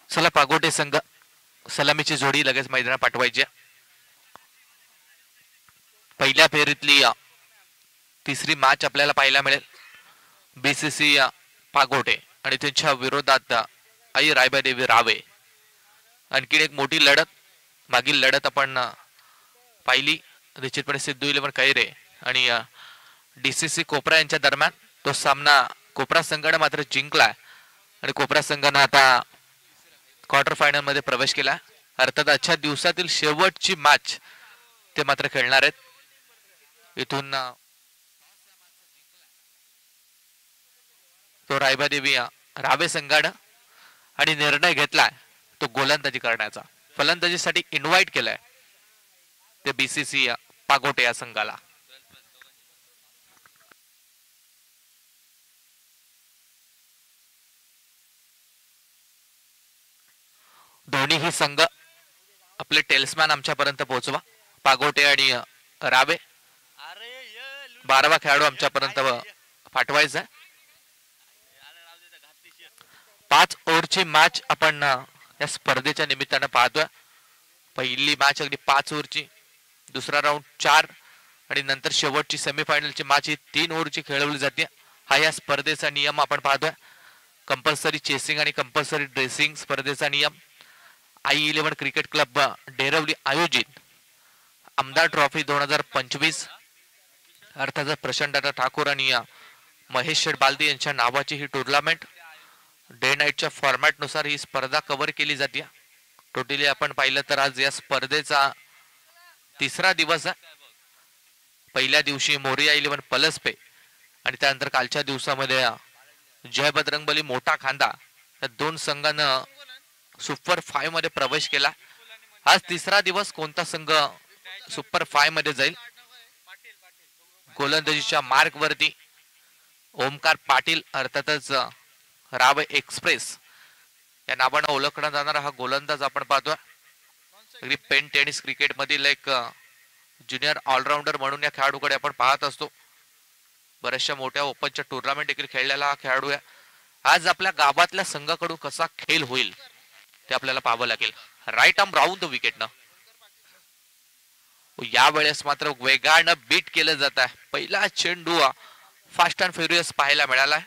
चला पागोटे संघ सलामीची जोडी लगेच मैदानात पाठवायची. पहिल्या फेरीतली तिसरी मॅच आपल्याला पाहायला मिळेल. बीसीसी पागोटे आणि त्यांच्या विरोधात आई रायबादेवी रावे. आणखी एक मोठी लढत, मागील लढत आपण पाहिली निश्चितपणे सिद्धू 11 कैरे आणि डीसीसी कोपरा यांच्या दरम्यान. तो सामना कोपरा संघाने मात्र जिंकला आणि कोपरा संघाने आता क्वार्टर फायनल मध्ये प्रवेश केला. अर्थात आजच्या दिवसातील शेवटची मॅच ते मात्र खेळणार आहेत. इथून तो रायबादेवी रावे संघानं आणि निर्णय घेतलाय तो गोलंदाजी करण्याचा. फलंदाजीसाठी इन्व्हाइट केलाय ते बीसीसी पागोटे या संघाला. दोन्हीही संघ आपले टेल्समॅन आमच्यापर्यंत पोहोचवा. पागोटे आणि रावे 12वा खेळाडू आमच्यापर्यंत पाठवायचा. 5 ओव्हरची मॅच आपण या स्पर्धेच्या निमित्तानं पाहतोय. पहिली मॅच अगदी 5 ओव्हरची, दुसरा राऊंड 4 आणि नंतर शेवटची सेमीफायनलची मॅच ही 3 ओव्हरची खेळवली जाते. हा या स्पर्धेचा नियम आपण पाहतोय. कंपल्सरी चेसिंग आणि कंपल्सरी ड्रेसिंग स्पर्धेचा नियम. आई-11 क्रिकेट क्लब डेरवली आयोजित आमदार ट्रॉफी 2025 अर्थात प्रचंड ठाकूर आणि महेश शेठ बालदी यांच्या नावाची ही टुर्नामेंट डे नाईटच्या फॉर्मॅट नुसार ही स्पर्धा कव्हर केली जाते. टोटली आपण पाहिलं तर आज या स्पर्धेचा तिसरा दिवस आहे. पहिल्या दिवशी मोरिया 11 पलसपे आणि त्यानंतर कालच्या दिवसामध्ये जय बजरंगबली मोठा खांदा या 2 संघानं सुपर 5 मध्ये प्रवेश केला. आज तिसरा दिवस कोणता संघ सुपर 5 मध्ये जाईल. गोलंदाजीच्या मार्क वरती ओमकार पाटील अर्थातच रावे एक्सप्रेस या नावानं ओळखला जाणारा हा गोलंदाज आपण पाहतोय. अगदी पेन टेनिस क्रिकेट मधील एक ज्युनियर ऑलराऊंडर म्हणून या खेळाडूकडे आपण पाहत असतो. बऱ्याचशा मोठ्या ओपनच्या टुर्नामेंट देखील खेळलेला हा खेळाडू आहे. आज आपल्या गावातल्या संघाकडून कसा खेळ होईल ते आपल्याला पाहावं लागेल. Right arm round the wicket न यावेळेस मात्र वेगानं बीट केलं जात आहे. पहिला चेंडू फास्ट अँड फ्युरियस पाहायला मिळालाय.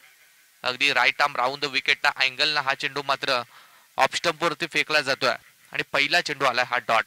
अगदी right arm round the wicket ना अँगल ना हा चेंडू मात्र ऑफ स्टंप वरती फेकला जातोय आणि पहिला चेंडू आलाय हा डॉट.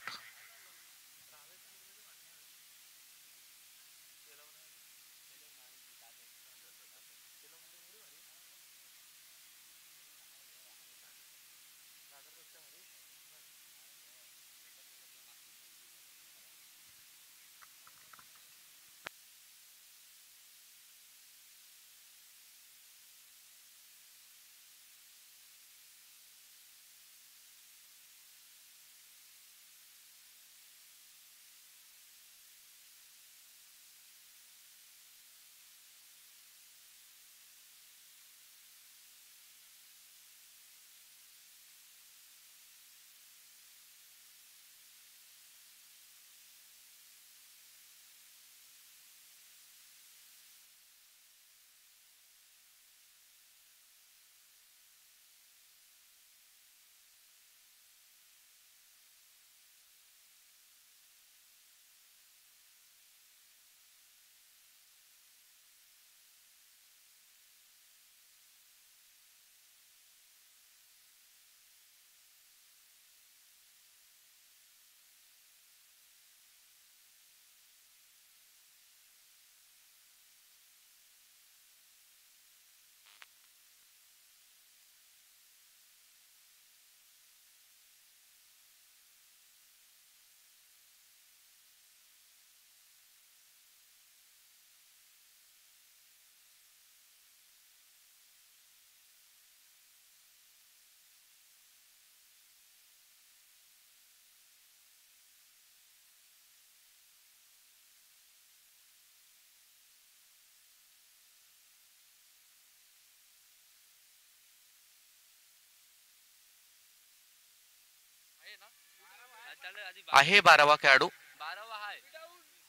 आहे 12वा खेळाडू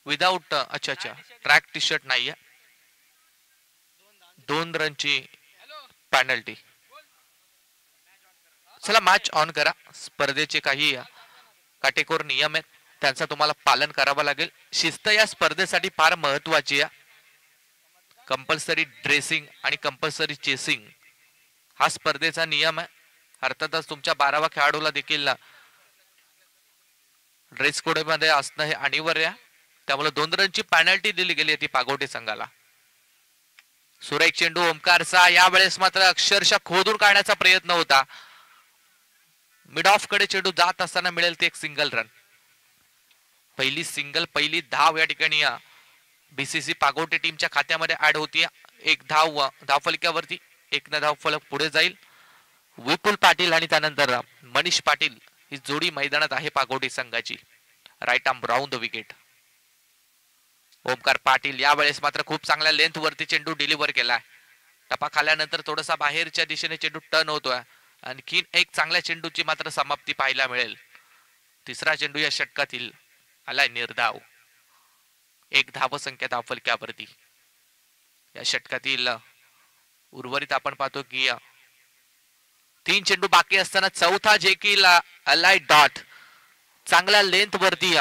विदाउट अच्छा ट्रॅक टी शर्ट नाहीये. 2 रनची पेनल्टी. चला मॅच ऑन करा. स्पर्धेचे काही काटेकोर नियम आहेत, त्यांचा तुम्हाला पालन करावं लागेल. शिस्त या स्पर्धेसाठी फार महत्वाची आहे. कंपल्सरी ड्रेसिंग आणि कंपल्सरी चेसिंग हा स्पर्धेचा नियम आहे. अर्थातच तुमच्या 12व्या खेळाडूला देखील ड्रेस कोड मध्ये असणं हे अनिवार्य आहे. त्यामुळे 2 रनची पेनल्टी दिली गेली ती पागोटे संघाला. सुरेख चेंडू ओमकारचा, यावेळेस मात्र अक्षरशः खोदून काढण्याचा प्रयत्न होता. मिड ऑफ कडे चेंडू जात असताना मिळेल ते एक सिंगल रन. पहिली सिंगल, पहिली धाव या ठिकाणी बीसीसी पागोटे टीमच्या खात्यामध्ये ऍड होतीये. एक धाव धावफलकावरती, एक धाव फलक पुढे जाईल. विपुल पाटील आणि त्यानंतर मनीष पाटील ही जोडी मैदानात आहे पागोटे संघाची. Right arm round the wicket. Omkar Patil यावेळेस मात्र खूप चांगल्या लेंथ वरती चेंडू डिलिव्हर केलाय. टपा खाल्यानंतर थोडासा बाहेरच्या दिशेने चेंडू टर्न होतोय. आणखी एक चांगल्या चेंडूची मात्र समाप्ती पाहायला मिळेल. तिसरा चेंडू या षटकातील आलाय निर्धाव. एक धावसंख्या धावफलकावरती. या षटकातील उर्वरित आपण पाहतो की 3 चेंडू बाकी असताना चौथा देखील अलाय डॉट. चांगल्या लेंथ वरती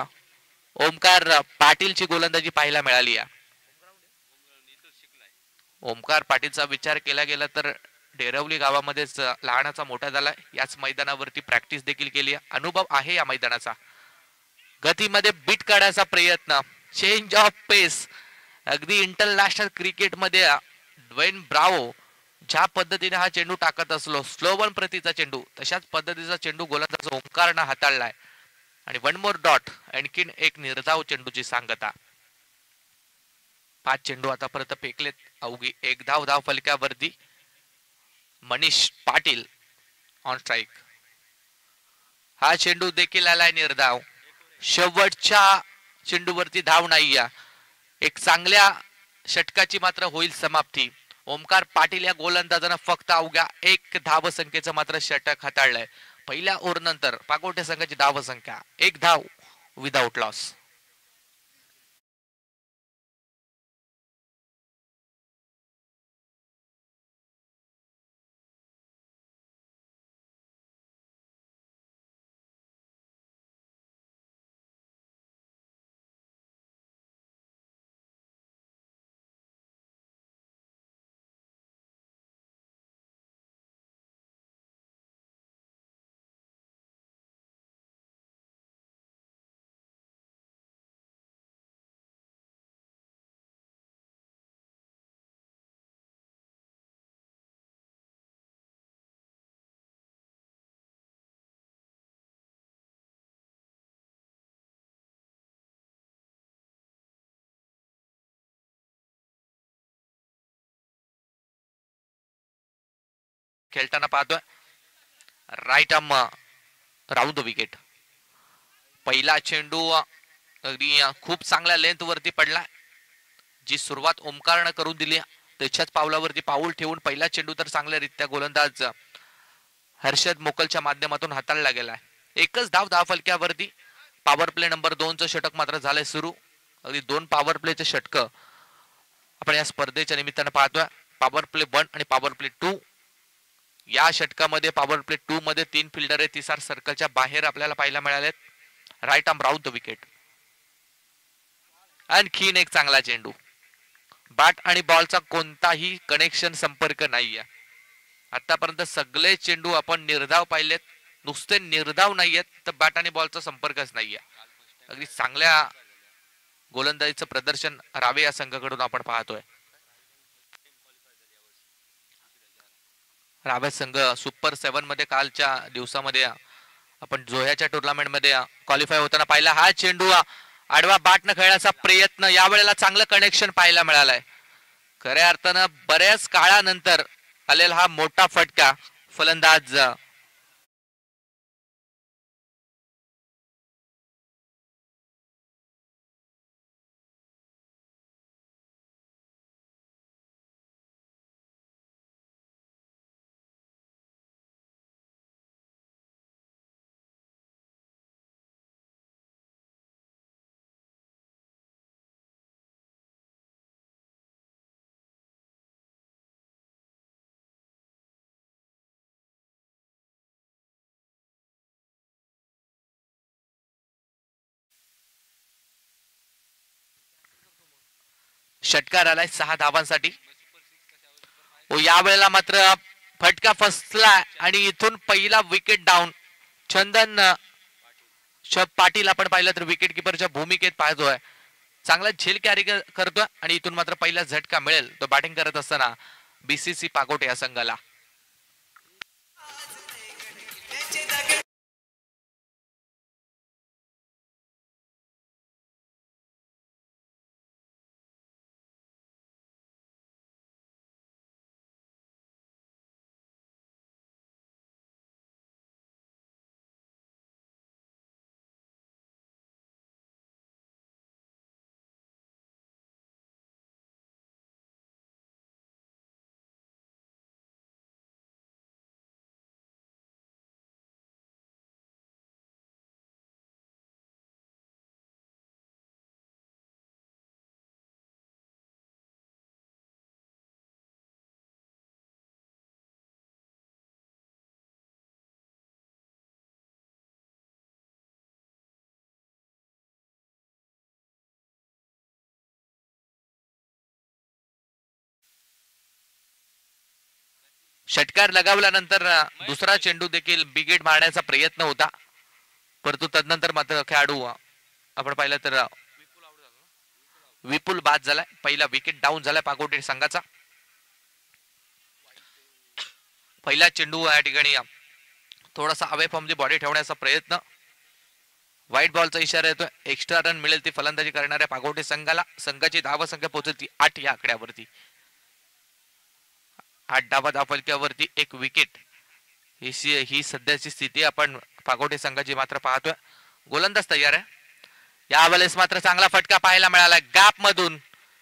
ओमकार पाटीलची गोलंदाजी पाहायला मिळाली आहे. ओमकार पाटीलचा विचार केला गेला तर डेरवली गावामध्येच लहानाचा मोठा झालाय. याच मैदानावरती प्रॅक्टिस देखील केली आहे. अनुभव आहे या मैदानाचा. गतीमध्ये बीट काढायचा प्रयत्न, चेंज ऑफ पेस. अगदी इंटरनॅशनल क्रिकेटमध्ये ड्वेन ब्रावो ज्या पद्धतीने हा चेंडू टाकत असलो, स्लो वन प्रतीचा चेंडू, तशाच पद्धतीचा चेंडू गोलंदाज ओमकारनं हाताळलाय. आणि 1 मोर डॉट, आणखीन एक निर्धाव चेंडूची सांगता. 5 चेंडू आतापर्यंत फेकलेत. अवघी एक धाव फलकावरती. Manish Patil on strike. हा चेंडू देखील आलाय निर्धाव. शेवटच्या चेंडूवरती धाव नाही. एक चांगल्या षटकाची मात्र होईल समाप्ती. ओमकार पाटील या गोलंदाजानं फक्त अवघ्या 1 धावसंख्येचं मात्र षटक हाताळलंय. पहिल्या ओव्हर नंतर पागोटे संघाची धावसंख्या 1 धाव विदाउट लॉस. खेळताना पाहतोय right arm round the wicket. पहिला चेंडू अगदी खूप चांगल्या लेंथ वरती पडला. जी सुरुवात ओमकारनं करून दिली त्याच्याच पावलावरती पाऊल ठेवून पहिला चेंडू तर चांगल्यारीत्या गोलंदाज हर्षद मोकलच्या माध्यमातून हाताळला गेलाय. एकच धाव फलक्यावरती. पॉवर प्ले नंबर 2चं षटक मात्र झालंय सुरू. अगदी 2 पॉवर प्लेचे षटक आपण या स्पर्धेच्या निमित्तानं पाहतोय. पॉवर प्ले 1 आणि पॉवर प्ले 2. या षटकामध्ये पॉवर प्ले 2 मध्ये 3 फिल्डर आहेत. 30 सर्कलच्या बाहेर आपल्याला पाहायला मिळालेत. Right arm round the wicket. आणखीन एक चांगला चेंडू. बॅट आणि बॉलचा कोणताही कनेक्शन संपर्क नाहीये. आतापर्यंत सगळे चेंडू आपण निर्धाव पाहिलेत. नुसते निर्धाव नाहीयेत तर बॅट आणि बॉलचा संपर्कच नाहीये. अगदी चांगल्या गोलंदाजीचं प्रदर्शन रावे या संघाकडून आपण पाहतोय. रावे संघ सुपर 7 मध्ये कालच्या दिवसामध्ये आपण जोह्याच्या टुर्नामेंट मध्ये क्वालिफाय होताना पाहिला. हा चेंडू आडवा बॅटनं खेळण्याचा प्रयत्न. यावेळेला चांगलं कनेक्शन पाहायला मिळालंय. खऱ्या अर्थानं बऱ्याच काळानंतर आलेला हा मोठा फटका. फलंदाज षटकार आलाय 6 धावांसाठी. या वेळेला मात्र फटका फसला आणि इथून पहिला विकेट डाऊन. चंदन पाटील आपण पाहिलं तर विकेट किपरच्या भूमिकेत पाहतोय. चांगला झेल कॅरी करतोय आणि इथून मात्र पहिला झटका मिळेल तो बॅटिंग करत असताना बीसीसी पागोटे या संघाला. षटकार लगावल्यानंतर दुसरा चेंडू देखील बिगेट मारण्याचा प्रयत्न होता, परंतु तदनंतर मात्र खेळाडू आपण पाहिलं तर विपुल बाद झालाय. पहिला विकेट डाऊन झालाय पागोटे संघाचा. पहिला चेंडू या ठिकाणी थोडासा अवे फ्रॉम दी बॉडी ठेवण्याचा प्रयत्न. व्हाईट बॉलचा इशारा येतोय. एक्स्ट्रा रन मिळेल ती फलंदाजी करणाऱ्या पागोटे संघाला. संघाची धावसंख्या पोहोचेल ती 8 या आकड्यावरती. 8 धावा धावफलक्यावरती 1 विकेट ही सध्याची स्थिती आपण पागोटे संघाची मात्र पाहतोय. गोलंदाज तयार आहे. यावेळेस मात्र चांगला फटका पाहायला मिळाला गॅप मधून.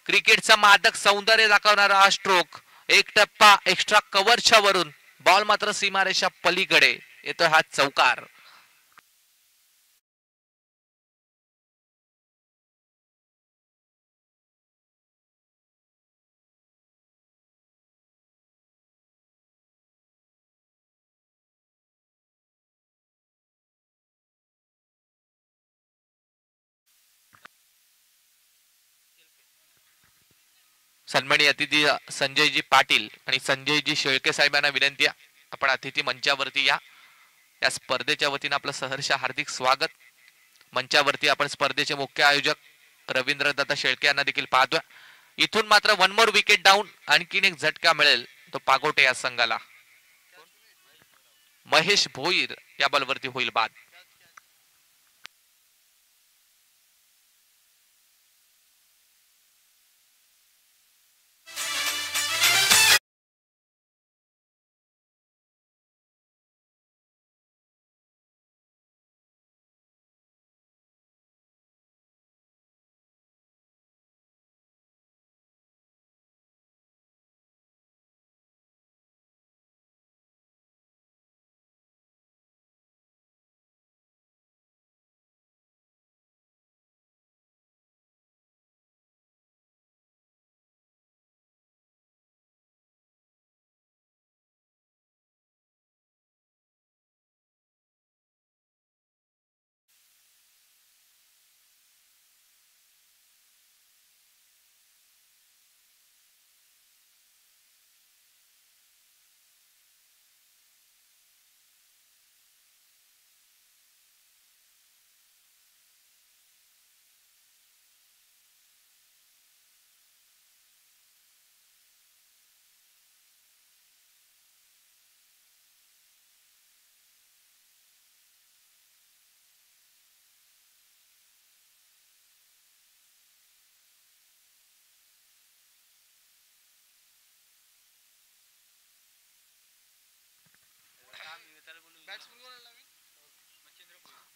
क्रिकेटचा मादक सौंदर्य दाखवणारा हा स्ट्रोक. एक टप्पा एक्स्ट्रा कव्हरच्या वरून. बॉल मात्र सीमारेषा पलीकडे येतोय हा चौकार. सन्माननीय अतिथी संजयजी पाटील आणि संजयजी शेळके साहेबांना विनंती आहे, आपण अतिथी मंचावरती या. या स्पर्धेच्या वतीने आपलं सहर्ष हार्दिक स्वागत. मंचावरती आपण स्पर्धेचे मुख्य आयोजक रवींद्र दादा शेळके यांना देखील पाहतोय. इथून मात्र 1 मोर विकेट डाऊन. आणखीन एक झटका मिळेल तो पागोटे या संघाला. महेश भोईर या बॉलवरती होईल बाद.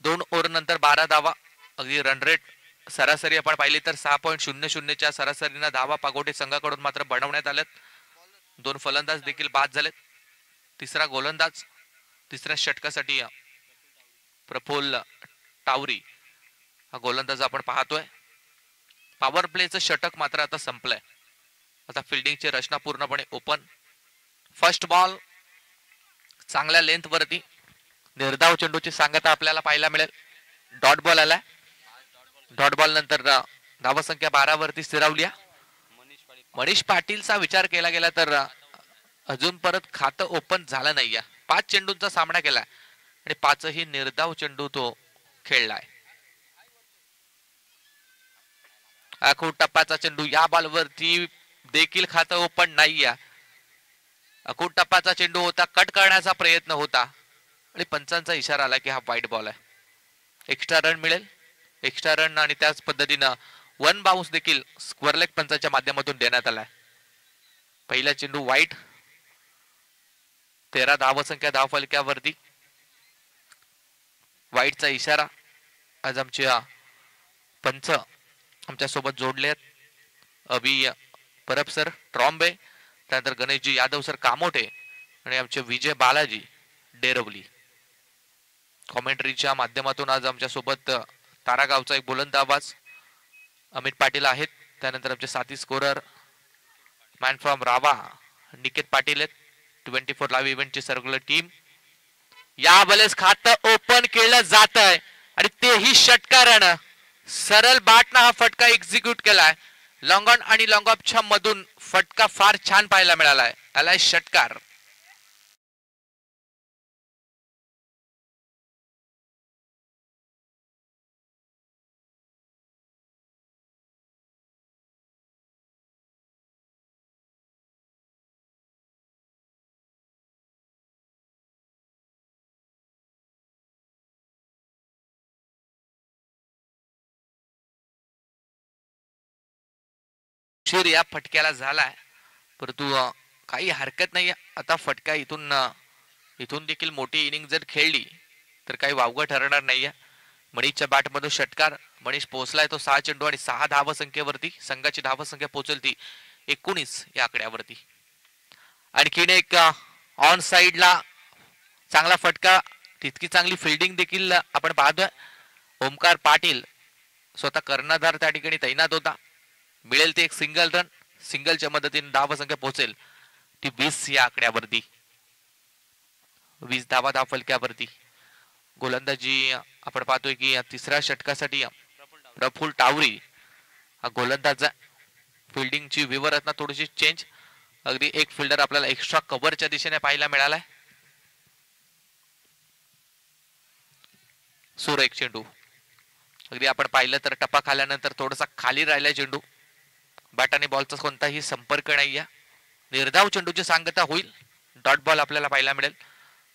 दोन ओव्हर नंतर 12 धावा. अगदी रन रेट सरासरी आपण पाहिली तर 6.00 च्या सरासरीने धावा पागोटे संघाकडून मात्र बनवण्यात आल्यात. 2 फलंदाज देखील बाद झालेत. तिसरा गोलंदाज तिसऱ्या षटकासाठी प्रफुल्ल टावरी हा गोलंदाज आपण पाहतोय. पॉवर प्लेचं षटक मात्र आता संपलंय. आता फिल्डिंगची रचना पूर्णपणे ओपन. फर्स्ट बॉल चांगल्या लेंथ वरती. निर्धाव चेंडूची सांगता आपल्याला पाहायला मिळेल. डॉट बॉल आलाय. डॉट बॉल नंतर धावसंख्या 12 वरती स्थिरावली. मनीष पाटीलचा विचार केला गेला तर अजून परत खातं ओपन झालं नाहीये. 5 चेंडूंचा सामना केलाय आणि 5ही निर्धाव चेंडू तो खेळलाय. आखूड टप्प्याचा चेंडू या बॉलवरती देखील खातं ओपन नाहीये. अखूड टप्प्याचा चेंडू होता, कट करण्याचा प्रयत्न होता आणि पंचांचा इशारा आला की हा वाईट बॉल आहे. एक्स्ट्रा रन मिळेल. एक्स्ट्रा रन आणि त्याच पद्धतीनं वन बाउन्स देखील स्क्वेअर लेग पंचाच्या माध्यमातून देण्यात आलाय. पहिला चेंडू वाईट. 13 धावसंख्या धावफलक्यावरती. वाईटचा इशारा. आज आमचे पंच आमच्या सोबत जोडले आहेत. अभि परब सर ट्रॉम्बे, त्यानंतर गणेशजी यादव सर कामोठे आणि आमचे विजय बालाजी डेरवली. कॉमेंट्रीच्या माध्यमातून आज आमच्या सोबत तारागावचा एक बुलंद आवाज अमित पाटील आहेत. त्यानंतर आमचे साथी स्कोरर मॅन फ्रॉम रावा निकेत पाटील आहेत. 24 लाईव्ह इव्हेंटची सर्क्युलर टीम. या बलेस खातं ओपन केलं जात आहे आणि तेही षटकारानं. सरळ बाटना हा फटका एक्झिक्यूट केलाय. लॉंग ऑन आणि लॉंग ऑफच्या मधून फटका फार छान पाहायला मिळालाय. आलाय षटकार. शिर या फटक्याला झालाय, परंतु काही हरकत नाही. आता फटका इथून देखील मोठी इनिंग जर खेळली तर काही वावगं ठरणार नाहीये. मनीषच्या बॅट मधून षटकार. मनीष पोहोचलाय तो 6 चेंडू आणि 6 धावसंख्येवरती. संघाची धावसंख्या पोहोचेल ती 19 या आकड्यावरती. आणखीन एक ऑन साइडला चांगला फटका. तितकी चांगली फिल्डिंग देखील आपण पाहतोय. ओमकार पाटील स्वतः कर्णधार त्या ठिकाणी तैनात होता. मिळेल ते एक सिंगल रन. सिंगलच्या मदतीने धावसंख्या पोहोचेल ती 20 या आकड्यावरती. 20 धावा धावफलक्यावरती. गोलंदाजी आपण पाहतोय की तिसऱ्या षटकासाठी प्रफुल टावरी हा गोलंदाज. फिल्डिंगची विवरत्न थोडीशी चेंज. अगदी एक फिल्डर आपल्याला एक्स्ट्रा कव्हरच्या दिशेने पाहायला मिळालाय. सुर एक चेंडू. अगदी आपण पाहिलं तर टप्पा खाल्यानंतर थोडासा खाली राहिलाय चेंडू. बॅट आणि बॉलचा कोणताही संपर्क नाहीये. निर्धाव चेंडूची सांगता होईल. डॉट बॉल आपल्याला पाहायला मिळेल.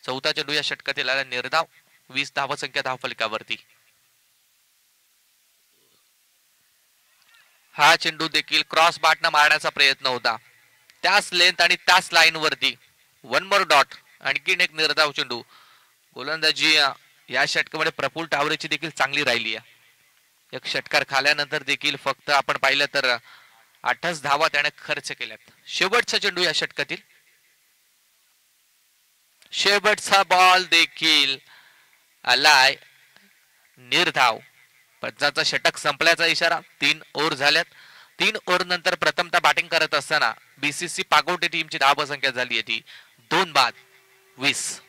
चौथा चेंडू या षटकातील आला निर्धाव. 20 धावसंख्या धावफलकावरती. हा चेंडू देखील क्रॉस बॅटनं मारण्याचा प्रयत्न होता. त्याच लेंथ आणि त्याच लाईन वरती. One more dot. आणखीन एक निर्धाव चेंडू. गोलंदाजी या षटकामध्ये प्रफुल टावरेची देखील चांगली राहिली आहे. एक षटकार खाल्यानंतर देखील फक्त आपण पाहिलं तर 8च धावा त्याने खर्च केल्यात. शेवटचा चेंडू या षटकातील. शेवटचा बॉल देखील आलाय निर्धाव. पंचाचा षटक संपल्याचा इशारा. 3 ओव्हर झाल्यात. 3 ओव्हर नंतर प्रथमतः बॅटिंग करत असताना बीसीसी पागोटे टीमची धावसंख्या झाली आहे ती 2 बाद 20.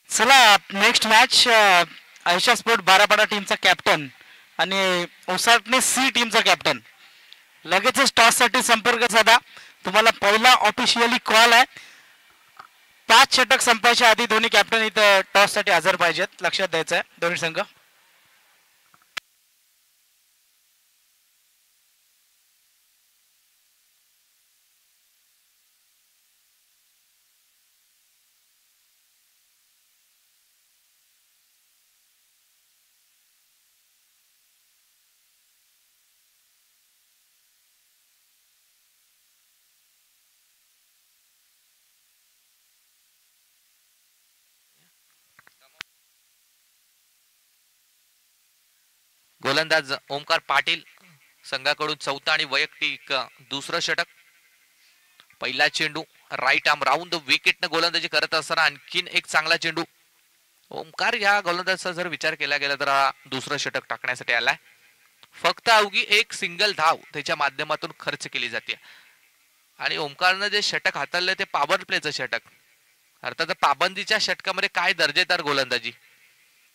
चला नेक्स्ट मॅच आयशा स्पोर्ट बारापाडा टीमचा कॅप्टन आणि ओसाटणे सी टीमचा कॅप्टन लगेचच टॉस साठी संपर्क साधा. तुम्हाला पहिला ऑफिशियली कॉल आहे. 5 षटक संपायच्या आधी दोन्ही कॅप्टन इथं टॉस साठी हजर पाहिजेत. लक्षात द्यायचं आहे दोन्ही संघ. गोलंदाज ओमकार पाटील संघाकडून चौथा आणि वैयक्तिक दुसरं षटक. पहिला चेंडू राईट आर्म राऊंड द विकेटने गोलंदाजी करत असताना आणखीन एक चांगला चेंडू. ओमकार या गोलंदाजाचा जर विचार केला गेला तर दुसरं षटक टाकण्यासाठी आलाय. फक्त अवघी एक सिंगल धाव त्याच्या माध्यमातून खर्च केली जाते आणि ओमकारनं जे षटक हाताळलंय ते पॉवर प्लेचं षटक. अर्थात पाबंदीच्या षटकामध्ये काय दर्जेदार गोलंदाजी.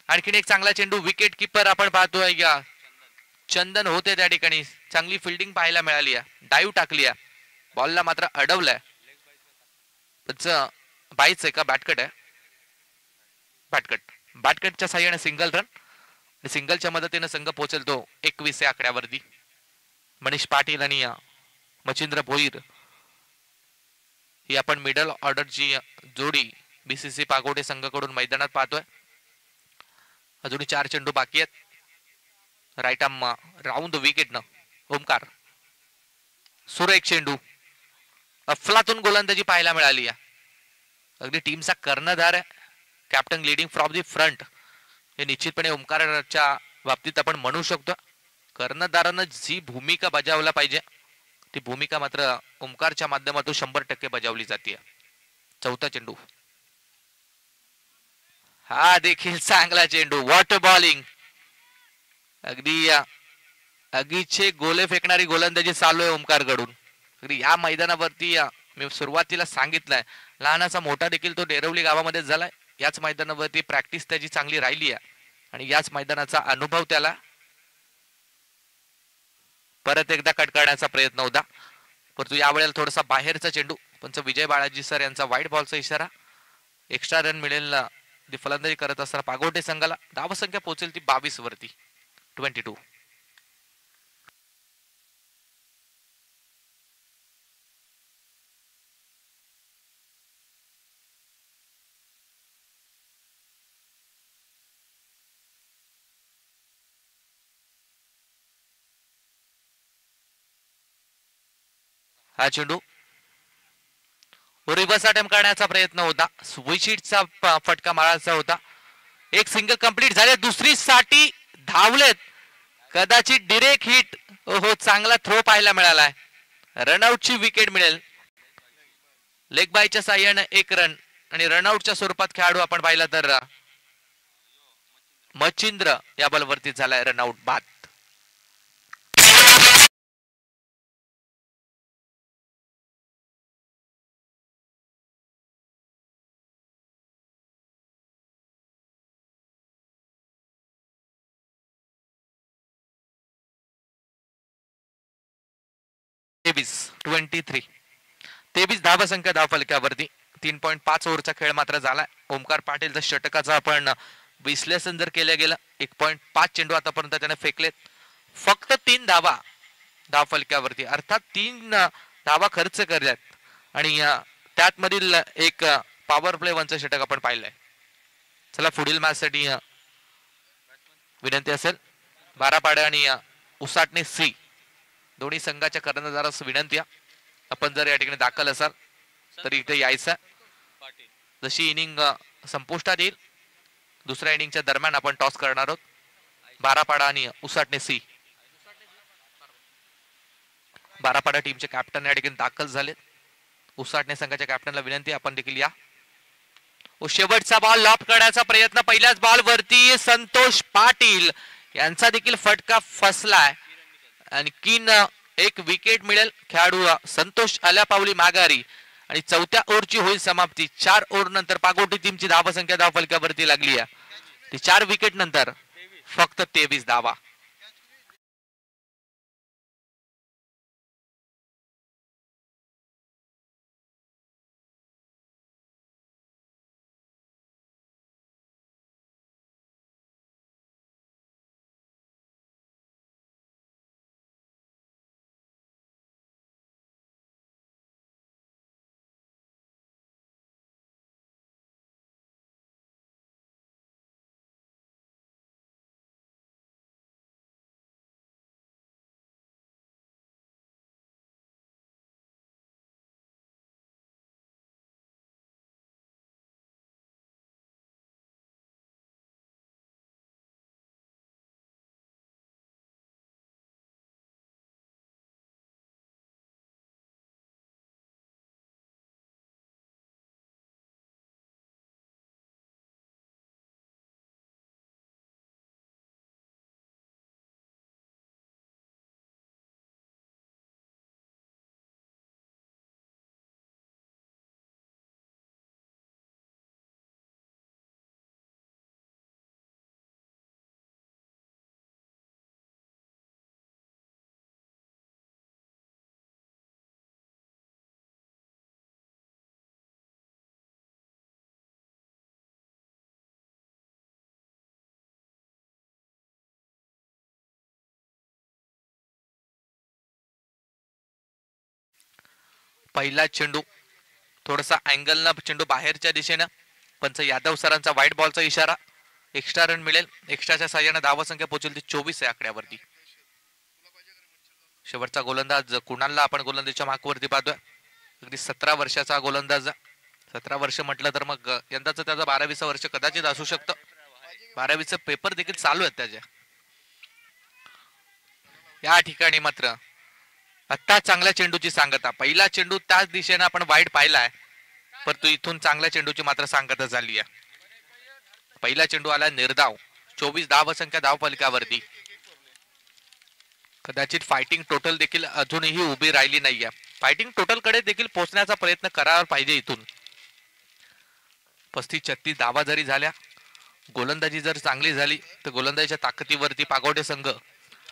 आणखीन एक चांगला चेंडू, विकेट किपर आपण पाहतोय या चंदन होते त्या ठिकाणी. चांगली फिल्डिंग पाहायला मिळाली आहे, डाईव्ह टाकली आहे, बॉलला मात्र अडवलंय. बाईच आहे का बॅटकट आहे? बॅटकटच्या साह्याने सिंगल रन. सिंगलच्या मदतीने संघ पोहोचेल तो 21 या आकड्यावरती. मनीष पाटील आणि मच्छिंद्र भोईर ही आपण मिडल ऑर्डरची जोडी बीसीसी पागोडे संघाकडून मैदानात पाहतोय. अजूनही 4 चेंडू बाकी आहेत. Right arm round the wicket न ओमकार. सुरेख चेंडू, अफलातून गोलंदाजी पाहायला मिळाली आहे. अगदी टीमचा कर्णधार आहे, captain leading from the front. हे निश्चितपणे ओमकारच्या बाबतीत आपण म्हणू शकतो. कर्णधारानं जी भूमिका बजावला पाहिजे ती भूमिका मात्र ओमकारच्या माध्यमातून 100% बजावली जाते. चौथा चेंडू, हा देखील चांगला चेंडू, वॉटर बॉलिंग. अगदी अगीचे गोले फेकणारी गोलंदाजी चालू आहे ओमकार कडून. अगदी या मैदानावरती मी सुरुवातीला सांगितलंय, लहानाचा मोठा देखील तो डेरवली गावामध्ये झालाय. याच मैदानावरती प्रॅक्टिस त्याची चांगली राहिली आहे आणि याच मैदानाचा अनुभव त्याला परत एकदा कट करण्याचा प्रयत्न होता. परंतु यावेळेला थोडासा बाहेरचा चेंडू. पंच विजय बाळाजी सर यांचा व्हाईट बॉलचा इशारा. एक्स्ट्रा रन मिळेल फलंदाजी करत असताना पागोटे संघाला. धावसंख्या पोहोचेल ती 22 वरती, 22. हा चेंडू रिव्हर्स अटेम्प्ट करण्याचा प्रयत्न होता, स्विचिटचा फटका मारायचा होता. एक सिंगल कंप्लीट झाले, दुसरी साठी धावलेत, कदाचित डिरेक्ट हिट. हो, चांगला थ्रो पाहायला मिळालाय. रनआउटची विकेट मिळेल. लेग बायच्या साह्याने 1 रन आणि रनआउटच्या स्वरूपात खेळाडू आपण पाहिला तर मच्छिंद्र या बॉलवरती झालाय रनआउट बाद. तेवीस 23 धावसंख्या धावफलकावरती. 3.5 ओव्हरचा खेळ मात्र झालाय. ओमकार पाटीलचा षटकाचं आपण विश्लेषण जर केलं गेलं, 1.5 चेंडू आतापर्यंत त्याने फेकलेत, फक्त 3 धावा धावफलकावरती. अर्थात 3 धावा खर्च करल्यात आणि त्यात मधील एक पॉवर प्ले वनचं षटक आपण पाहिलंय. चला पुढील मॅच साठी विनंती असेल, बारापाडा आणि उसाटणे सी दोन्ही संघाच्या कर्णधारास विनंती, आपण जर या ठिकाणी दाखल असाल तर इथे यायचं. जशी इनिंग संपुष्टात येईल, दुसऱ्या इनिंगच्या दरम्यान आपण टॉस करणार आहोत. बारापाडा आणि उसाटणे सी. बारापाडा टीमचे कॅप्टन या ठिकाणी दाखल झालेत. उसाटणे संघाच्या कॅप्टनला विनंती, आपण देखील या. शेवटचा बॉल लॉप करण्याचा प्रयत्न, पहिल्याच बॉल वरती संतोष पाटील यांचा देखील फटका फसलाय. आणखीन एक विकेट मिळेल. खेळाडू संतोष आल्या पावली माघारी आणि 4थ्या ओव्हरची होईल समाप्ती. 4 ओव्हर नंतर पागोटी टीमची धावसंख्या धावफलकावरती लागली आहे. ती 4 विकेट नंतर फक्त 23 धावा. पहिला चेंडू थोडासा अँगल न चेंडू बाहेरच्या दिशेनं. पंच यादव सरांचा व्हाईट बॉलचा इशारा. एक्स्ट्रा रन मिळेल. एक्स्ट्राच्या साह्याने धावा संख्या पोहोचेल ती 24 आहे आकड्यावरती. शेवटचा गोलंदाज कुणालला आपण गोलंदाजीच्या मार्कवरती पाहतोय. अगदी 17 वर्षाचा गोलंदाज. 17 वर्ष म्हटलं तर मग यंदाचं त्याचं 12वीचं वर्ष कदाचित असू शकतं. 12वीचं पेपर देखील चालू आहेत त्याच्या. या ठिकाणी मात्र आता चांगल्या चेंडूची सांगता. पहिला चेंडू त्याच दिशेने आपण वाईट पाहिलाय, परंतु इथून चांगल्या चेंडूची मात्र सांगता झाली आहे. पहिला चेंडू आला निर्धाव. 24 धावसंख्या धावफलकावरती. कदाचित फायटिंग टोटल देखील अजूनही उभी राहिली नाहीये. फायटिंग टोटल कडे देखील पोहोचण्याचा प्रयत्न करावा पाहिजे. इथून 35-36 धावा जरी झाल्या, गोलंदाजी जर चांगली झाली तर गोलंदाजीच्या ताकदीवरती पागोडे संघ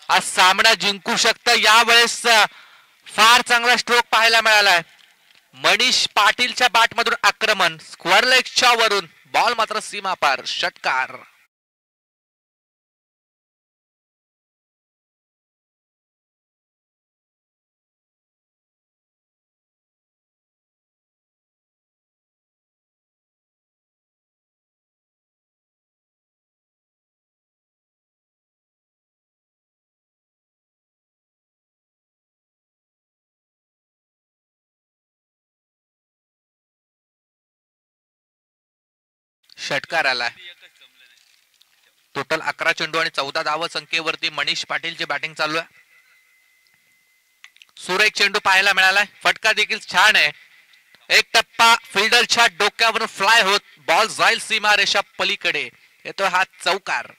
आज सामना जिंकू शकतं. यावेळेस फार चांगला स्ट्रोक पाहायला मिळालाय. मनीष पाटीलच्या बॅट मधून आक्रमण. स्क्वेअर लेगच्या वरून बॉल मात्र सीमा पार. षटकार. षटकार आलाय. टोटल 11 चेंडू आणि 14 धाव संख्येवरती मनीष पाटीलची बॅटिंग चालू आहे. सुरेख चेंडू पाहायला मिळालाय. फटका देखील छान आहे. एक टप्पा फिल्डरच्या डोक्यावरून फ्लाय होत बॉल जाईल सीमा रेषा पलीकडे. येतो हा चौकार.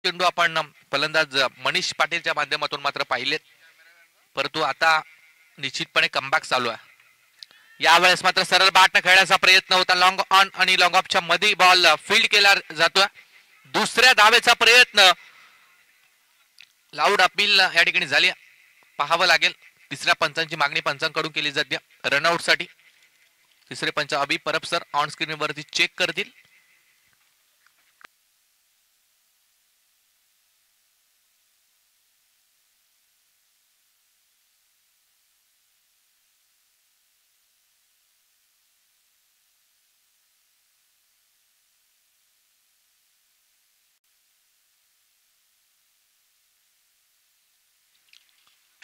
चेंडू आपण फलंदाज मनीष पाटीलच्या माध्यमातून मात्र पाहिलेत, परंतु आता निश्चितपणे कमबॅक चालू आहे. यावेळेस मात्र सरळ बॅटने खेळण्याचा प्रयत्न होता. लॉंग ऑन आणि लॉंग ऑफच्या मध्ये बॉल फील्ड केला जातोय. दुसऱ्या धावेचा प्रयत्न. लाऊड अपील या ठिकाणी झाली. पाहावं लागेल. तिसऱ्या पंचांची मागणी पंचांकडून केली जाते रनआउट साठी. तिसरे पंच अभि परब सर ऑन स्क्रीन वरती चेक करतील.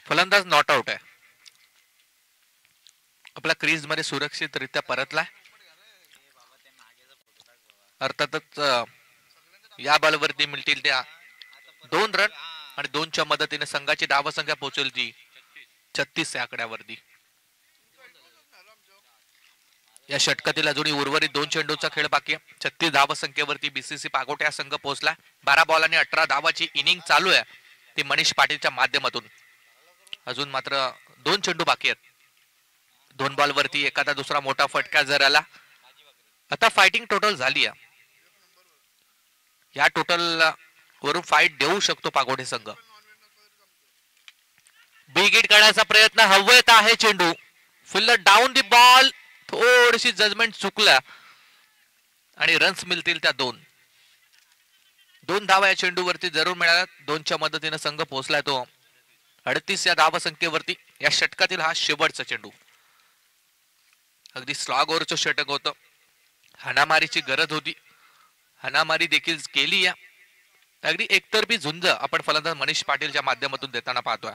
फलंदाज नॉट आउट आहे. आपल्या क्रीज मध्ये सुरक्षितरित्या परतलाय. अर्थातच या बॉलवरती मिळतील त्या 2 रन आणि 2च्या मदतीने संघाची धावसंख्या पोहोचेल ती 36 या आकड्यावरती. या षटकातील अजूनही उर्वरित 2 चेंडूचा खेळ बाकी आहे. 36 धावसंख्येवरती बीसीसी पागोटे हा संघ पोहोचला. 12 बॉल आणि 18 धावाची इनिंग चालू आहे ती मनीष पाटीलच्या माध्यमातून. अजून मात्र 2 चेंडू बाकी आहेत. 2 बॉल वरती एखादा दुसरा मोठा फटका जर आला. आता फायटिंग टोटल झाली आहे. या टोटल वरून फाईट देऊ शकतो पागोडे संघ. बिग हिट करण्याचा प्रयत्न. हवेत आहे चेंडू. Fielder down the ball. थोडीशी जजमेंट चुकला आणि रन्स मिळतील त्या 2 धावा या चेंडूवरती जरूर मिळाल्या. 2च्या मदतीने संघ पोहोचलाय तो 38 या धावसंख्येवरती. या षटकातील हा शेवटचा चेंडू. अगदी स्लॉग ओव्हरचं षटक होतं. हाणामारीची गरज होती. हाणामारी देखील केली. या अगदी एकतर्फी झुंज आपण फलंदाज मनीष पाटीलच्या माध्यमातून देताना पाहतोय.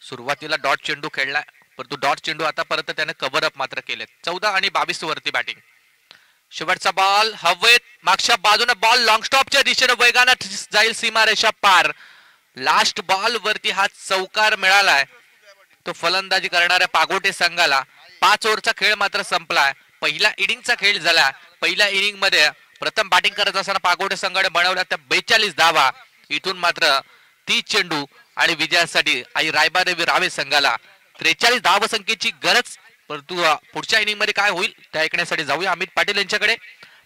सुरुवातीला डॉट चेंडू खेळलाय, परंतु डॉट चेंडू आतापर्यंत त्याने कव्हर अप मात्र केलेत. 14 आणि 22 वरती बॅटिंग. शेवटचा बॉल हवेत. मागच्या बाजूने बॉल लॉंग स्टॉपच्या दिशेने वेगाने जाईल सीमारेषा पार. लास्ट बॉल वरती हा चौकार मिळालाय. तो फलंदाजी करणाऱ्या पागोटे संघाला. 5 ओव्हरचा खेळ मात्र संपलाय. पहिला इनिंगचा खेळ झाला. पहिल्या इनिंग मध्ये प्रथम बॅटिंग करत असताना पागोटे संघाने बनवल्या त्या 42 धावा. इथून मात्र 30 चेंडू आणि विजयासाठी आई रायबादेवी रावे संघाला 43 धावसंख्येची गरज. परंतु पुढच्या इनिंग मध्ये काय होईल त्या ऐकण्यासाठी जाऊया अमित पाटील यांच्याकडे.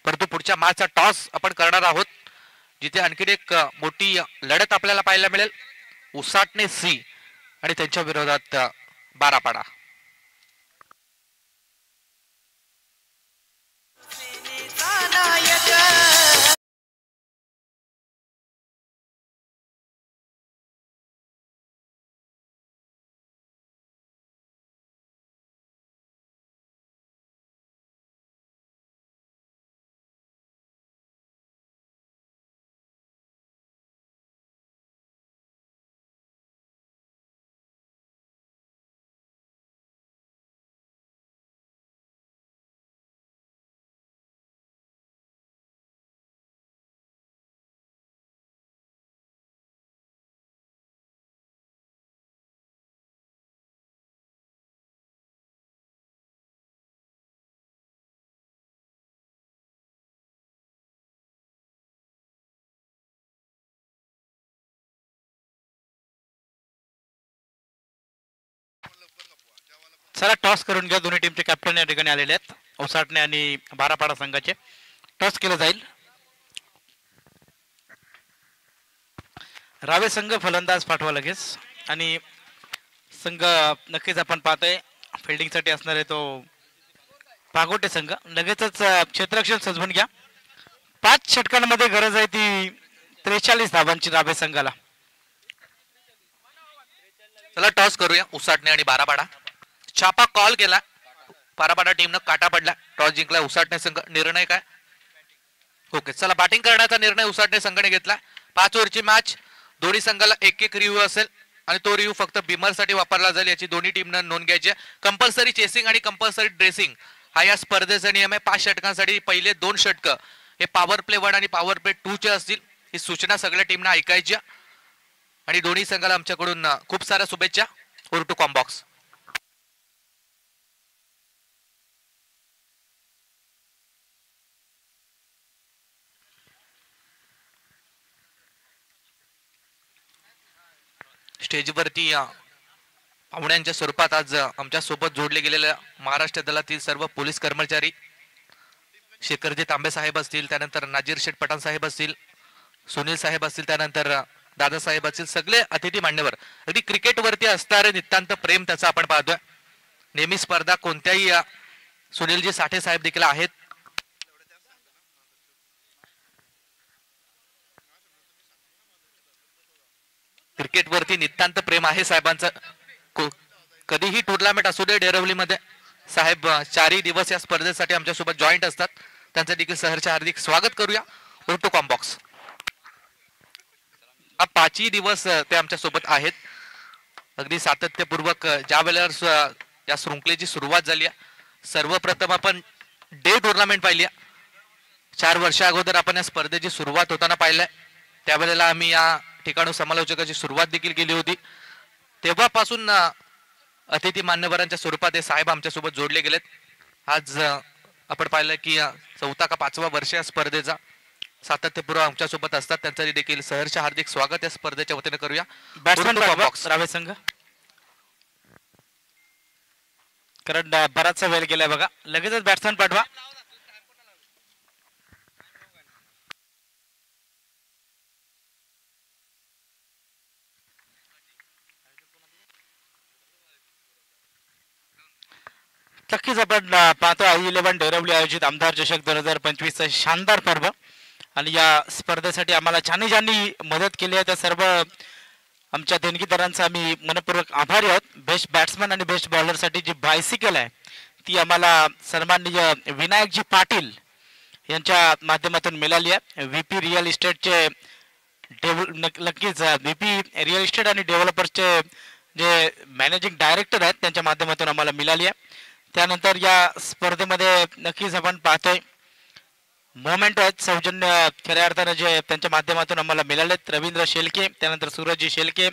परंतु पुढच्या मॅचचा टॉस आपण करणार आहोत. जिथे आणखीन एक मोठी लढत आपल्याला पाहायला मिळेल. उसाटणे सी आणि त्यांच्या विरोधात बारापाडा. चला टॉस करून घ्या. दोन्ही टीमचे कॅप्टन या ठिकाणी आलेले आहेत. उसाटणे आणि बारापाडा संघाचे टॉस केलं जाईल. रावे संघ फलंदाज पाठवा लगेच आणि संघ नक्कीच आपण पाहतोय फिल्डिंगसाठी असणार आहे तो पागोटे संघ. लगेचच क्षेत्ररक्षण सजवून घ्या. 5 षटकांमध्ये गरज आहे ती 43 धावांची रावे संघाला. चला टॉस करूया. उसाटणे आणि बारापाडा. छापा कॉल केला. बारापाडा टीमनं काटा पडला. टॉस जिंकला उसाटणे संघ. निर्णय काय? ओके चला बॅटिंग करण्याचा निर्णय उसाटणे संघाने घेतला. 5 ओव्हरची मॅच. दोन्ही संघाला एक रिव्ह्यू असेल आणि तो रिव्ह्यू फक्त बिमर साठी वापरला जाईल याची दोन्ही टीमनं नोंद घ्यायची. कंपल्सरी चेसिंग आणि कंपल्सरी ड्रेसिंग हा या स्पर्धेचा नियम आहे. 5 षटकांसाठी पहिले 2 षटक हे पॉवर प्ले 1 आणि पॉवर प्ले 2 चे असतील. ही सूचना सगळ्या टीमना ऐकायच्या आणि दोन्ही संघाला आमच्याकडून खूप साऱ्या शुभेच्छा. Over to combox. स्टेजवरती पाहुण्यांच्या स्वरूपात आज आमच्या सोबत जोडले गेलेल्या महाराष्ट्र दलातील सर्व पोलीस कर्मचारी, शेखरजी तांबे साहेब असतील, त्यानंतर नाजीर शेठ पठाण साहेब असतील, सुनील साहेब असतील, त्यानंतर दादासाहेब असतील, सगळे अतिथी मान्यवर. अगदी क्रिकेटवरती असणारे नितांत प्रेम त्याचा आपण पाहतोय. नेहमी स्पर्धा कोणत्याही सुनीलजी साठे साहेब देखील आहेत. क्रिकेटवरती नितांत प्रेम आहे साहेबांचं. कधीही टुर्नामेंट असू दे डेरवलीमध्ये साहेब 4 दिवस या स्पर्धेसाठी आमच्या सोबत जॉईंट असतात. त्यांचं देखील सहर्ष हार्दिक स्वागत करूया. Over to combox. 5 दिवस ते आमच्या सोबत आहेत. अगदी सातत्यपूर्वक ज्या वेळेला या शृंखलेची सुरुवात झाली आहे, सर्वप्रथम आपण डे टुर्नामेंट पाहिली. 4 वर्षा अगोदर आपण या स्पर्धेची सुरुवात होताना पाहिलंय. त्यावेळेला आम्ही या ठिकाणी समालोचकाची सुरुवात देखील केली होती. तेव्हापासून अतिथी मान्यवरांच्या स्वरूपात हे साहेब आमच्या सोबत जोडले गेलेत. आज आपण पाहिलं की 4था का 5वा वर्ष या स्पर्धेचा सातत्यपूर्व आमच्या सोबत असतात. त्यांचं देखील सहर्ष हार्दिक स्वागत या स्पर्धेच्या वतीने करूया. बॅट्समन रावे संघ, कारण बराचसा वेळ गेलाय बघा. लगेचच बॅट्समन पाठवा. नक्कीच आपण पाहतो I11 डेरवली आयोजित आमदार चषक 2025 शानदार पर्व आणि या स्पर्धेसाठी आम्हाला ज्यांनी मदत केली आहे त्या सर्व आमच्या देणगीदारांचा आम्ही मनपूर्वक आभारी आहोत. बेस्ट बॅट्समन आणि बेस्ट बॉलरसाठी जी बायसिकल आहे ती आम्हाला सन्माननीय विनायकजी पाटील यांच्या माध्यमातून मिळाली आहे. VP रिअल इस्टेटचे नक्कीच VP रिअल इस्टेट आणि डेव्हलपर्सचे जे मॅनेजिंग डायरेक्टर आहेत त्यांच्या माध्यमातून आम्हाला मिळाली आहे. त्यानंतर या स्पर्धेमध्ये नक्कीच आपण पाहतोय मोमेंट आहेत सौजन्य खऱ्या अर्थानं जे त्यांच्या माध्यमातून आम्हाला मिळालेत. रवींद्र शेलके, त्यानंतर सूरजजी शेलके,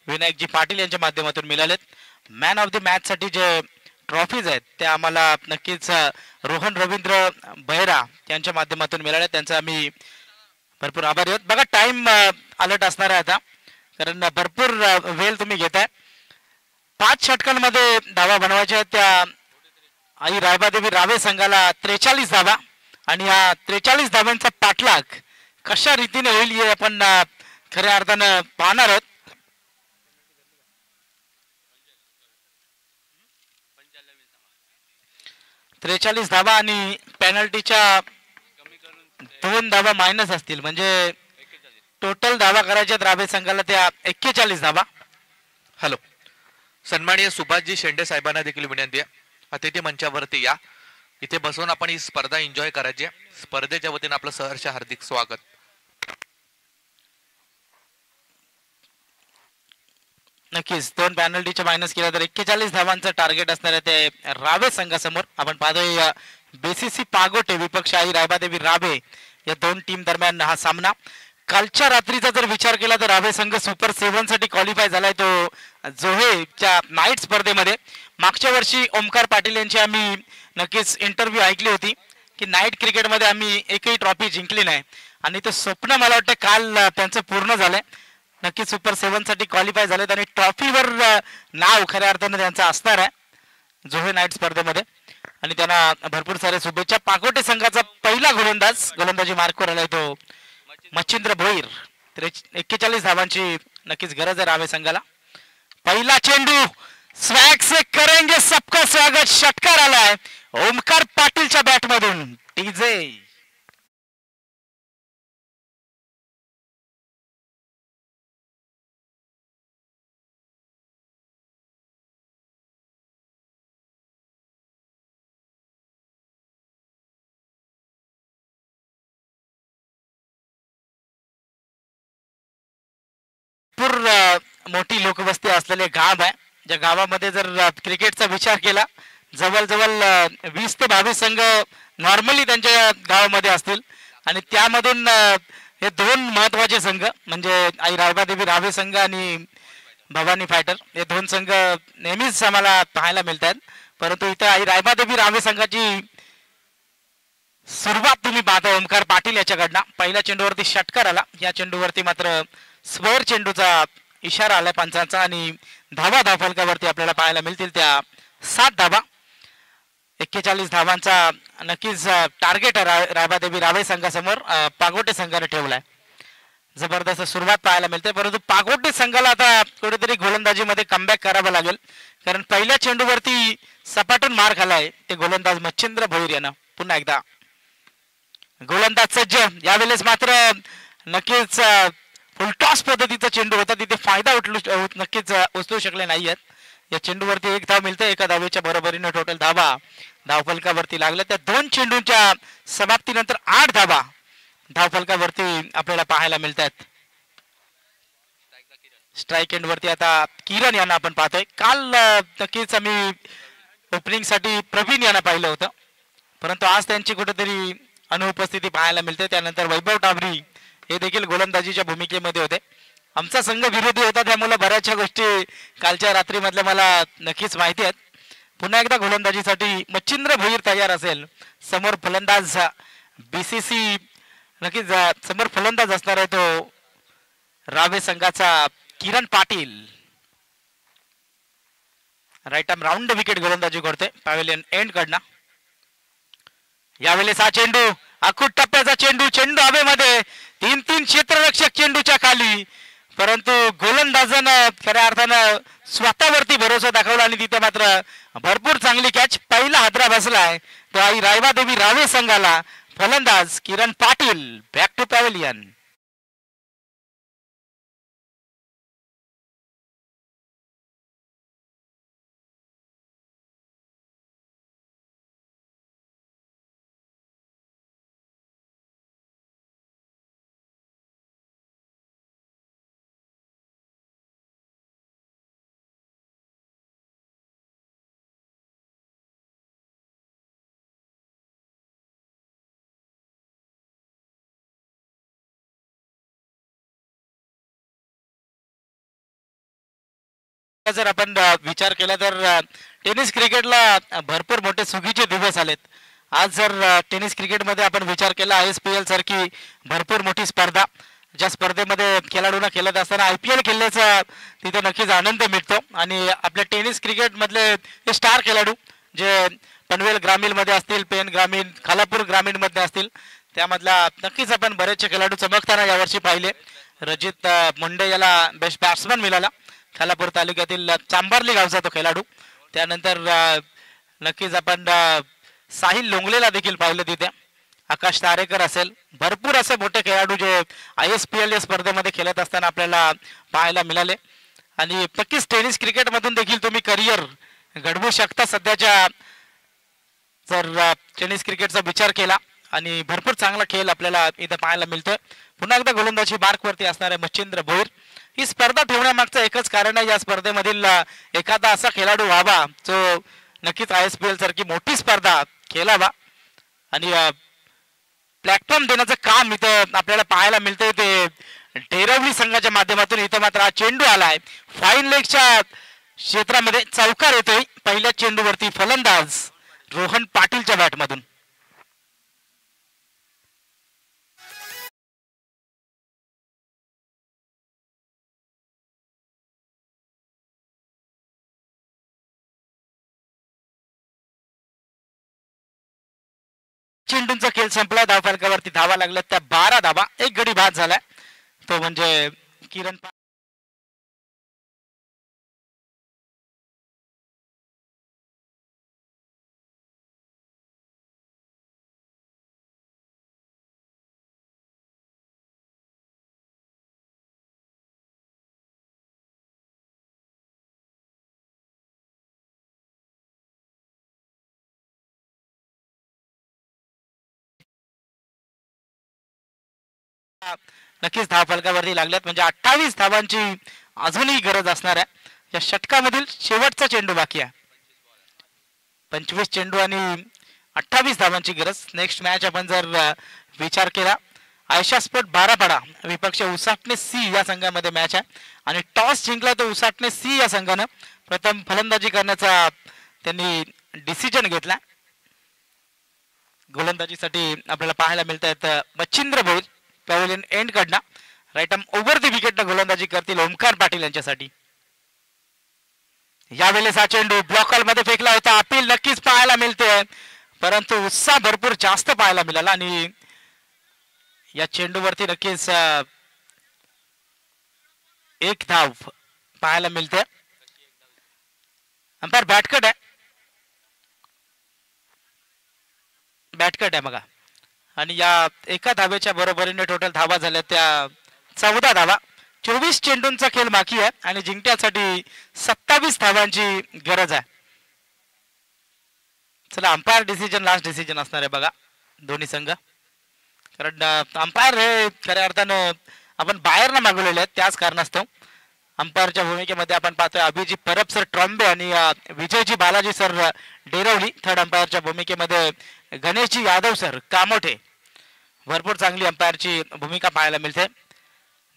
विनायकजी पाटील यांच्या माध्यमातून मिळालेत. मॅन ऑफ द मॅच साठी जे ट्रॉफीज आहेत ते आम्हाला नक्कीच रोहन रवींद्र बहिरा यांच्या माध्यमातून मिळाले. त्यांचा आम्ही भरपूर आभारी आहोत. बघा टाइम अलर्ट असणार आहे आता, कारण भरपूर वेळ तुम्ही घेताय. 5 षटकांमध्ये धावा बनवायच्या आहेत. त्या आई रायबादेवी रावे संघाला 43 धावा आणि या 43 धाव्यांचा पाठलाग कशा रीतीने होईल हे आपण खऱ्या अर्थानं पाहणार आहोत. 43 धावा आणि पेनल्टीच्या 2 धावा मायनस असतील, म्हणजे टोटल धावा करायच्या राबे संघाला त्या 41 धावा. हॅलो, सन्माननीय सुभाषजी शेंडे साहेबांना देखील विनंती आहे, अतिथी मंचावरती या. इथे बसून आपण ही स्पर्धा एन्जॉय करायची आहे. स्पर्धेच्या वतीने आपलं सहर्ष हार्दिक स्वागत. नक्कीच 2 पेनल्टीचे मायनस केला तर 41 धावांचं टार्गेट असणार आहे ते रावे संघासमोर. आपण पाहतोय बीसीसी पागोटे विपक्ष आई रायबादेवी रावे या 2 टीम दरम्यान हा सामना. कालच्या रात्रीचा जर विचार केला तर रावे संघ सुपर 7 साठी क्वालिफाय झालाय तो जोहेच्या नाईट स्पर्धेमध्ये. मागच्या वर्षी ओमकार पाटील यांची आम्ही नक्कीच इंटरव्ह्यू ऐकली होती की नाईट क्रिकेटमध्ये आम्ही एकही ट्रॉफी जिंकली नाही, आणि ते स्वप्न मला वाटतं काल त्यांचं पूर्ण झालंय. नक्कीच सुपर 7 साठी क्वालिफाय झालेत आणि ट्रॉफीवर नाव खऱ्या अर्थानं त्यांचं असणार आहे जोहे नाईट स्पर्धेमध्ये, आणि त्यांना भरपूर सारे शुभेच्छा. पाकोटे संघाचा पहिला गोलंदाजी मार्कवर आलाय तो मच्छिंद्र भोईर. 41 धावांची नक्कीच गरज आहे रावे संघाला. पहिला चेंडू स्वॅग से करेंगे सबका स्वागत, षटकार आलाय ओमकार पाटीलच्या बॅट मधून. टीजे मोठी लोकवस्ती असलेले गाव आहे, ज्या गावामध्ये जर क्रिकेटचा विचार केला जवळजवळ 20 ते 22 संघ नॉर्मली त्यांच्या गावामध्ये असतील, आणि त्यामधून हे 2 महत्वाचे संघ म्हणजे आई रायबादेवी रावे संघ आणि भवानी फायटर हे 2 संघ नेहमीच आम्हाला पाहायला मिळतात. परंतु इथे आई रायबादेवी रावे संघाची सुरुवात तुम्ही पाहता ओमकार पाटील याच्याकडनं. पहिल्या चेंडूवरती षटकार आला, या चेंडूवरती मात्र स्क्वेअर चेंडूचा इशारा आला पंचांचा, आणि धावफलकावरती आपल्याला पाहायला मिळतील त्या 7 धावा. 41 धावांचा नक्कीच टार्गेट रायबादेवी रावे संघासमोर पागोटे संघाने ठेवलाय. जबरदस्त सुरुवात पाहायला मिळते, परंतु पागोटे संघाला आता कुठेतरी गोलंदाजीमध्ये कमबॅक करावं लागेल, कारण पहिल्या चेंडूवरती सपाटून मार खालाय ते गोलंदाज मच्छिंद्र भोईर यानं. पुन्हा एकदा गोलंदाज सज्ज, यावेळेस मात्र नक्कीच फुलटॉस पद्धतीचा चेंडू होता, तिथे फायदा नक्कीच उचलू शकले नाहीयेत. या चेंडूवरती 1 धाव मिळते, एका धावेच्या बरोबरीने टोटल धावा धावफलकावरती लागल्या. त्या 2 चेंडूंच्या समाप्तीनंतर 8 धावा धावफलकावरती आपल्याला पाहायला मिळतात. स्ट्राईक एंड वरती आता किरण यांना आपण पाहतोय. काल नक्कीच आम्ही ओपनिंग साठी प्रवीण यांना पाहिलं होतं, परंतु आज त्यांची कुठेतरी अनुपस्थिती पाहायला मिळते. त्यानंतर वैभव टाबरी हे देखील गोलंदाजीच्या भूमिकेमध्ये होते. आमचा संघ विरोधी होता, त्यामुळे बऱ्याचशा गोष्टी कालच्या रात्रीमधल्या मला नक्कीच माहिती आहेत. पुन्हा एकदा गोलंदाजीसाठी मच्छिंद्र भोईर तयार असेल. समोर फलंदाज बीसीसी नक्कीच समोर फलंदाज असणार आहे तो रावे संघाचा Kiran Patil. Right arm round wicket गोलंदाजी करतोय पॅव्हिलियन एंड कडनं. यावेळेस हा चेंडू अखूट टप्प्याचा चेंडू हवेमध्ये 3 क्षेत्ररक्षक चेंडूच्या खाली, परंतु गोलंदाजानं खऱ्या अर्थानं स्वतःवरती भरोसा दाखवला आणि तिथे मात्र भरपूर चांगली कॅच. पहिला हादरा बसलाय तो आई रायबादेवी रावे संघाला. फलंदाज Kiran Patil back to pavilion. जर आपण विचार केला तर टेनिस क्रिकेटला भरपूर मोठे सुगीचे दिवस आलेत. आज जर टेनिस क्रिकेटमध्ये आपण विचार केला ISPL सारखी भरपूर मोठी स्पर्धा, ज्या स्पर्धेमध्ये खेळाडूंना खेळत असताना IPL खेळण्याचा तिथे नक्कीच आनंद मिळतो. आणि आपल्या टेनिस क्रिकेट मधले हे स्टार खेळाडू जे पनवेल ग्रामीण मध्ये असतील, पेन ग्रामीण, खालापूर ग्रामीण मध्ये असतील, त्यामधला नक्कीच आपण बरेचसे खेळाडू चमकताना यावर्षी पाहिले. रजित मुंडे याला बेस्ट बॅट्समन मिळाला, खालापूर तालुक्यातील चांबार्ली गावचा तो खेळाडू. त्यानंतर नक्कीच आपण साहिल लोंगलेला देखील पाहिलं तिथे. आकाश तारेकर असेल, भरपूर असे मोठे खेळाडू जे ISPL या स्पर्धेमध्ये खेळत असताना आपल्याला पाहायला मिळाले. आणि नक्कीच टेनिस क्रिकेटमधून देखील तुम्ही करिअर घडवू शकता सध्याच्या जर टेनिस क्रिकेटचा विचार केला. आणि भरपूर चांगला खेळ आपल्याला इथं पाहायला मिळतोय. पुन्हा एकदा गोलंदाजी मार्कवरती असणारे मच्छिंद्र भोईर. ही स्पर्धा ठेवण्यामागचं एकच कारण आहे, या स्पर्धेमधील एखादा असा खेळाडू व्हावा जो नक्कीच ISPL सारखी मोठी स्पर्धा खेळावा. आणि प्लॅटफॉर्म देण्याचं काम इथं आपल्याला पाहायला मिळतंय ते डेरवली संघाच्या माध्यमातून. इथं मात्र हा चेंडू आलाय फाईन लेगच्या क्षेत्रामध्ये, चौकार येतोय. पहिल्या चेंडूवरती फलंदाज रोहन पाटीलच्या बॅटमधून. चेंडूंचा खेळ संपला, धावफलकावरती धावा लागल्या त्या 12 धावा. एक गडी बाद झालाय तो म्हणजे किरण नक्कीच धावफलकावरती लागल्यात. म्हणजे 28 धावांची अजूनही गरज असणार आहे. या षटकामधील शेवटचा चेंडू बाकी आहे. 25 चेंडू आणि 28 धावांची गरज. नेक्स्ट मॅच आपण जर विचार केला, आयशा स्पोर्ट बारापाडा विपक्ष उसाटणे C या संघामध्ये मॅच आहे. आणि टॉस जिंकला तो उसाटणे C या संघानं. प्रथम फलंदाजी करण्याचा त्यांनी डिसिजन घेतला. गोलंदाजीसाठी आपल्याला पाहायला मिळत आहेत मच्छिंद्र भोईर पॅव्हिलियन एंड कडनं. राईट आर्म ओव्हर द विकेटनं गोलंदाजी करतील ओमकार पाटील यांच्यासाठी. यावेळेस हा चेंडू ब्लॉक मध्ये फेकला होता. अपील नक्कीच पाहायला मिळते, परंतु उत्साह भरपूर जास्त पाहायला मिळाला. आणि या चेंडूवरती नक्कीच एक धाव पाहायला मिळते. अंपायर बॅटकट आहे, बॅटकट आहे बघा. आणि या एका धावेच्या बरोबरीने टोटल धावा झाल्या त्या 14 धावा. 24 चेंडूंचा खेळ बाकी आहे आणि जिंकण्यासाठी 27 धावांची गरज आहे. चला, अंपायर डिसिजन लास्ट डिसिजन असणार आहे बघा दोन्ही संघ. कारण अंपायर हे खऱ्या अर्थानं आपण बाहेरनं मागवलेले आहेत, त्याच कारणास्तव अंपायरच्या भूमिकेमध्ये आपण पाहतोय अभिजी परब सर ट्रॉम्बे आणि विजयजी बालाजी सर डेरवली. थर्ड अंपायरच्या भूमिकेमध्ये गणेशजी यादव सर कामोठे. भरपूर चांगली अंपायरची भूमिका पाहायला मिळते.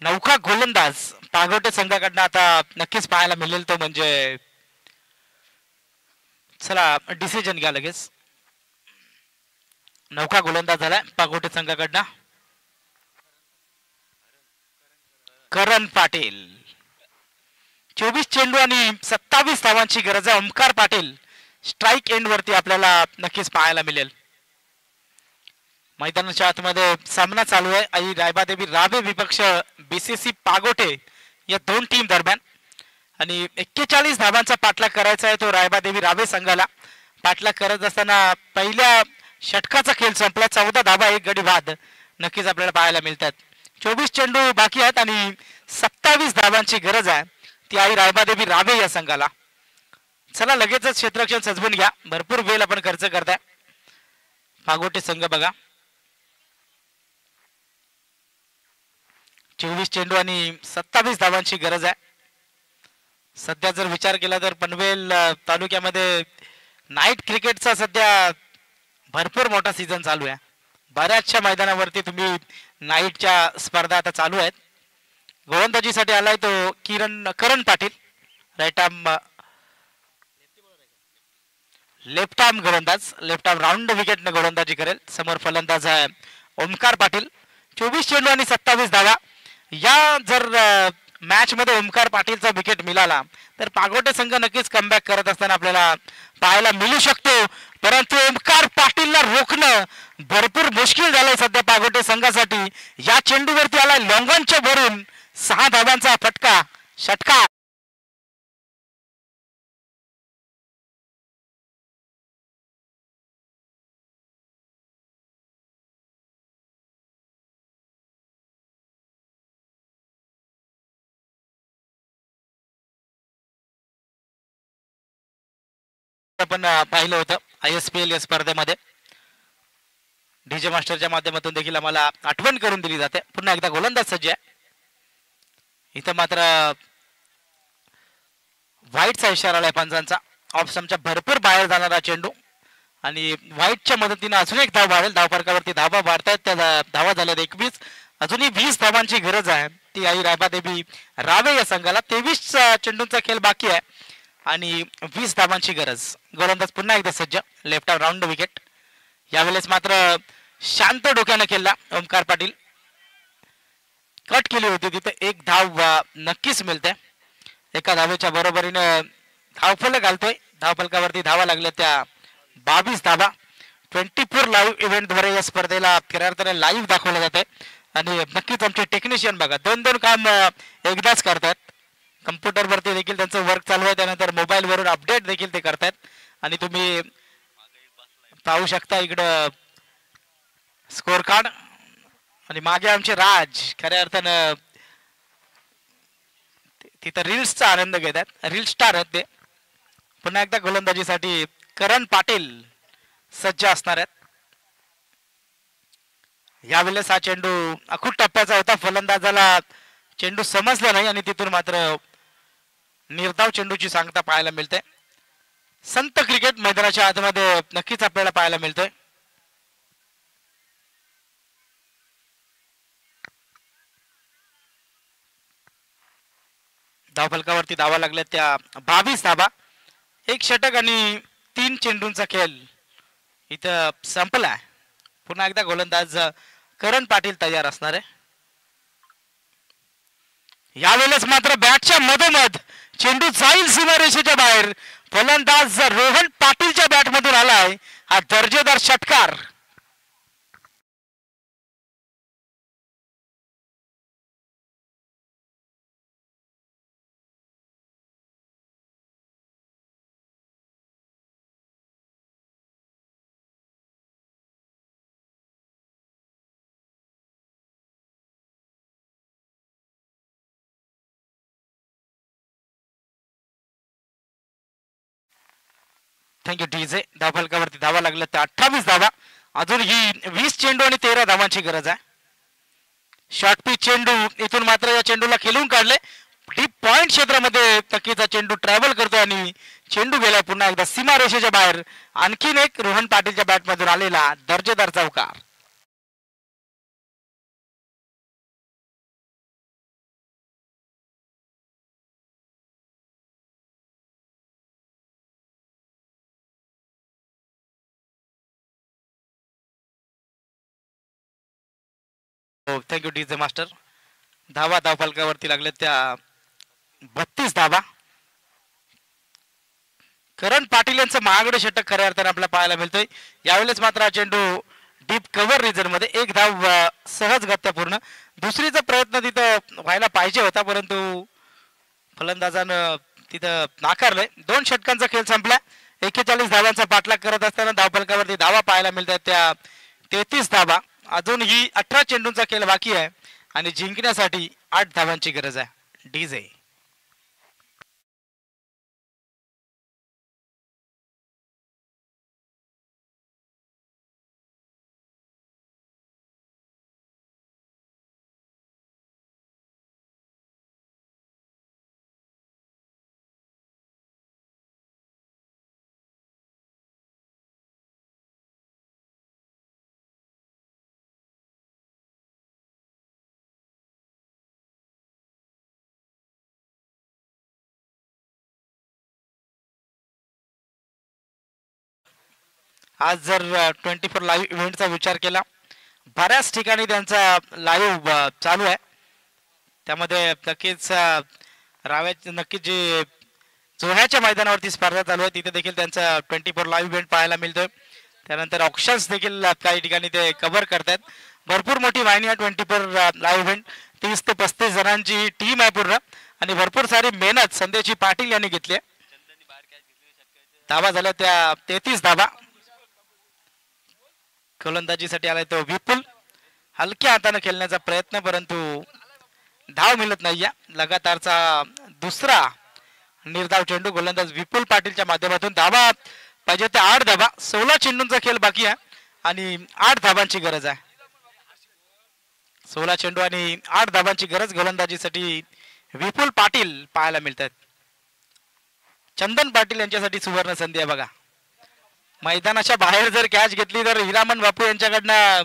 नौका गोलंदाज पागोटे संघाकडनं आता नक्कीच पाहायला मिळेल तो म्हणजे, चला डिसिजन घ्या लगेच. नौका गोलंदाज झालाय पागोटे संघाकडनं करण पाटील. 24 चेंडू आणि 27 धावांची गरज आहे. ओमकार पाटील स्ट्राईक एंड वरती आपल्याला नक्कीच पाहायला मिळेल. मैदानाच्या आतमध्ये सामना चालू आहे आई रायबादेवी रावे विपक्ष BCC पागोटे या दोन टीम दरम्यान. आणि 41 धावांचा पाठलाग करायचा आहे तो रायबादेवी रावे संघाला. पाठलाग करत असताना पहिल्या षटकाचा खेळ संपला. 14 धावा, एक गडी बाद नक्कीच आपल्याला पाहायला मिळतात. 24 चेंडू बाकी आहेत आणि 27 धावांची गरज आहे ती आई रायबादेवी रावे या संघाला. चला लगेचच क्षेत्ररक्षण सजवून घ्या, भरपूर वेळ आपण खर्च करताय. पागोटे संघ बघा 24 चेंडू आणि 27 धावांची गरज आहे. सध्या जर विचार केला तर पनवेल तालुक्यामध्ये नाईट क्रिकेटचा सध्या भरपूर मोठा सीझन चालू आहे. बऱ्याचशा मैदानावरती तुम्ही नाईटच्या स्पर्धा आता चालू आहेत. गोलंदाजीसाठी आलाय तो Karan Patil. Right arm left arm गोलंदाज, लेफ्ट आर्म राऊंड विकेटने गोलंदाजी करेल. समोर फलंदाज आहे ओमकार पाटील. 24 चेंडू आणि 27 धावा. या जर मॅच मध्ये ओमकार पाटीलचा विकेट मिळाला तर पागोटे संघ नक्कीच कमबॅक करत असताना आपल्याला पाहायला मिळू शकतो. परंतु ओमकार पाटीलला रोखणं भरपूर मुश्किल झालंय सध्या पागोटे संघासाठी. या चेंडूवरती आला लॉंगॉनच्या भरून 6 धावांचा फटका षटकार. आपण पाहिलं होतं ISPL या स्पर्धेमध्ये. डीजे मास्टरच्या माध्यमातून देखील आम्हाला आठवण करून दिली जाते. पुन्हा एकदा गोलंदाज सज्ज आहे. इथं मात्र व्हाईटचा इशारा आलाय पंचांचा. ऑफ स्टंपच्या भरपूर बाहेर जाणारा चेंडू आणि व्हाईटच्या मदतीने अजून एक धाव वाढेल. धावफरकावरती धावा वाढतायत. त्या धावा झाल्यात 21. अजूनही 20 धावांची गरज आहे. ती आई रायबादेवी रावे या संघाला. 23 चेंडूंचा खेळ बाकी आहे आणि 20 धावांची गरज. गोलंदाज पुन्हा एकदा सज्ज. Left arm round wicket. यावेळेस मात्र शांत डोक्याने खेळला ओमकार पाटील. कट केली होती तिथे एक धाव नक्कीच मिळते. एका धावेच्या बरोबरीने धावफलक घालतोय. धावफलकावरती धावा लागल्या त्या 22 धावा. 24 लाईव्ह इव्हेंटद्वारे या स्पर्धेला खऱ्या अर्थाने लाईव्ह दाखवलं जाते आणि नक्कीच आमचे टेक्निशियन बघा दोन काम एकदाच करतात. कम्प्युटरवरती देखील त्यांचं वर्क चालू आहे. त्यानंतर मोबाईलवरून अपडेट देखील ते करतात आणि तुम्ही पाहू शकता इकडं स्कोर कार्ड आणि मागे आमचे राज खऱ्या अर्थानं तिथं रील्सचा आनंद घेतात. रील स्टार आहेत ते. पुन्हा एकदा गोलंदाजीसाठी करण पाटील सज्ज असणार आहेत. यावेळेस हा चेंडू अखूट टप्प्याचा होता. फलंदाजाला चेंडू समजला नाही आणि तिथून मात्र निर्धाव चेंडूची सांगता पाहायला मिळते. संत क्रिकेट मैदानाच्या आतमध्ये नक्कीच आपल्याला पाहायला मिळतोय. धावफलकावरती धावा लागल्या त्या 22 धावा. एक षटक आणि 3 चेंडूंचा खेळ इथं संपलाय. पुन्हा एकदा गोलंदाज करण पाटील तयार असणार आहे. यावेळेस मात्र बॅटच्या मधोमध चेंडू जाईल सीमारेषेच्या बाहेर. फलंदाज रोहन पाटीलच्या बॅटमधून आलाय हा दर्जेदार षटकार. Thank you DJ. धावफलकावरती धावा लागल्या त्या 28 धावा. अजून ही 20 चेंडू आणि 13 धावांची गरज आहे. शॉर्ट पिच चेंडू इथून मात्र या चेंडूला खेळून काढले. डीप पॉइंट क्षेत्रामध्ये नक्कीचा चेंडू ट्रॅव्हल करतो आणि चेंडू गेलाय पुन्हा एकदा सीमारेषेच्या बाहेर. आणखीन एक रोहन पाटीलच्या बॅटमधून आलेला दर्जेदार चौकार. Thank you DJ master. धावा धावफलकावरती लागले त्या 32 धावा. करण पाटील यांचं महागडे षटक खऱ्या अर्थाने आपल्याला पाहायला मिळतोय. यावेळेस मात्र हा चेंडू डीप कव्हर रिजन मध्ये एक धाव सहज गत्या पूर्ण. दुसरीचा प्रयत्न तिथं व्हायला पाहिजे होता परंतु फलंदाजानं तिथं नाकारलंय. 2 षटकांचा खेळ संपला. 41 धावांचा पाठलाग करत असताना धावफलकावरती धावा पाहायला मिळतात त्या 33 धावा. अजूनही 18 चेंडूंचा खेळ बाकी आहे आणि जिंकण्यासाठी 8 धावांची गरज आहे. डीजे आज जर 24 लाईव्ह इव्हेंटचा विचार केला बऱ्याच ठिकाणी त्यांचा लाईव्ह चालू आहे. त्यामध्ये नक्कीच नक्कीच जे जोह्याच्या मैदानावरती स्पर्धा चालू आहे तिथे देखील त्यांचा 24 लाईव्ह इव्हेंट पाहायला मिळतोय. त्यानंतर ऑप्शन्स देखील काही ठिकाणी ते कव्हर करतात. भरपूर मोठी वाहिनी आहे 24 लाईव्ह इव्हेंट. 30 ते 35 जणांची टीम आहे पूर्ण आणि भरपूर सारी मेहनत संदेशी पाटील यांनी घेतली आहे. धावा झाल्या त्या 33 धावा. गोलंदाजीसाठी आलाय तो विपुल. हलक्या हाताने खेळण्याचा प्रयत्न परंतु धाव मिळत नाहीये. लगातारचा दुसरा निर्धाव चेंडू गोलंदाज विपुल पाटीलच्या माध्यमातून. धावा पाहिजे ते 8 धावा. 16 चेंडूंचा खेळ बाकी आहे आणि 8 धावांची गरज आहे. 16 चेंडू आणि 8 धावांची गरज गोलंदाजीसाठी विपुल पाटील पाहायला मिळतात. चंदन पाटील यांच्यासाठी सुवर्ण संधी आहे बघा. मैदानाच्या बाहेर जर कॅच घेतली तर हिरामन बापू यांच्याकडनं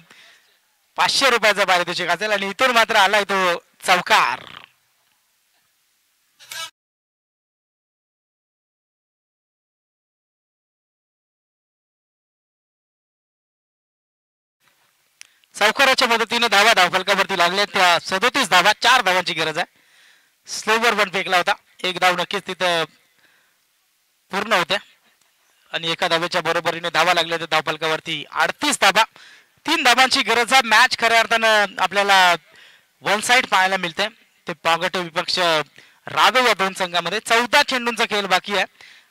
500 रुपयाचा पारितोषिक असेल आणि इथून मात्र आलाय तो चौकार. चौकाराच्या मदतीने धावा धावफलकावरती लागल्या. त्या 37 धावा. 4 धावांची गरज आहे. स्लोवर पण फेकला होता. एक धाव नक्कीच तिथं पूर्ण होत्या आणि एका धावेच्या बरोबरीने धावा लागल्या त्या धावफलकावरती. 38 धावा. 3 धावांची गरज आहे. मॅच खऱ्या अर्थानं आपल्याला वन साइड पाहायला मिळते. ते पागटे विपक्ष रावे या दोन संघामध्ये. 14 चेंडूंचा खेळ बाकी आहे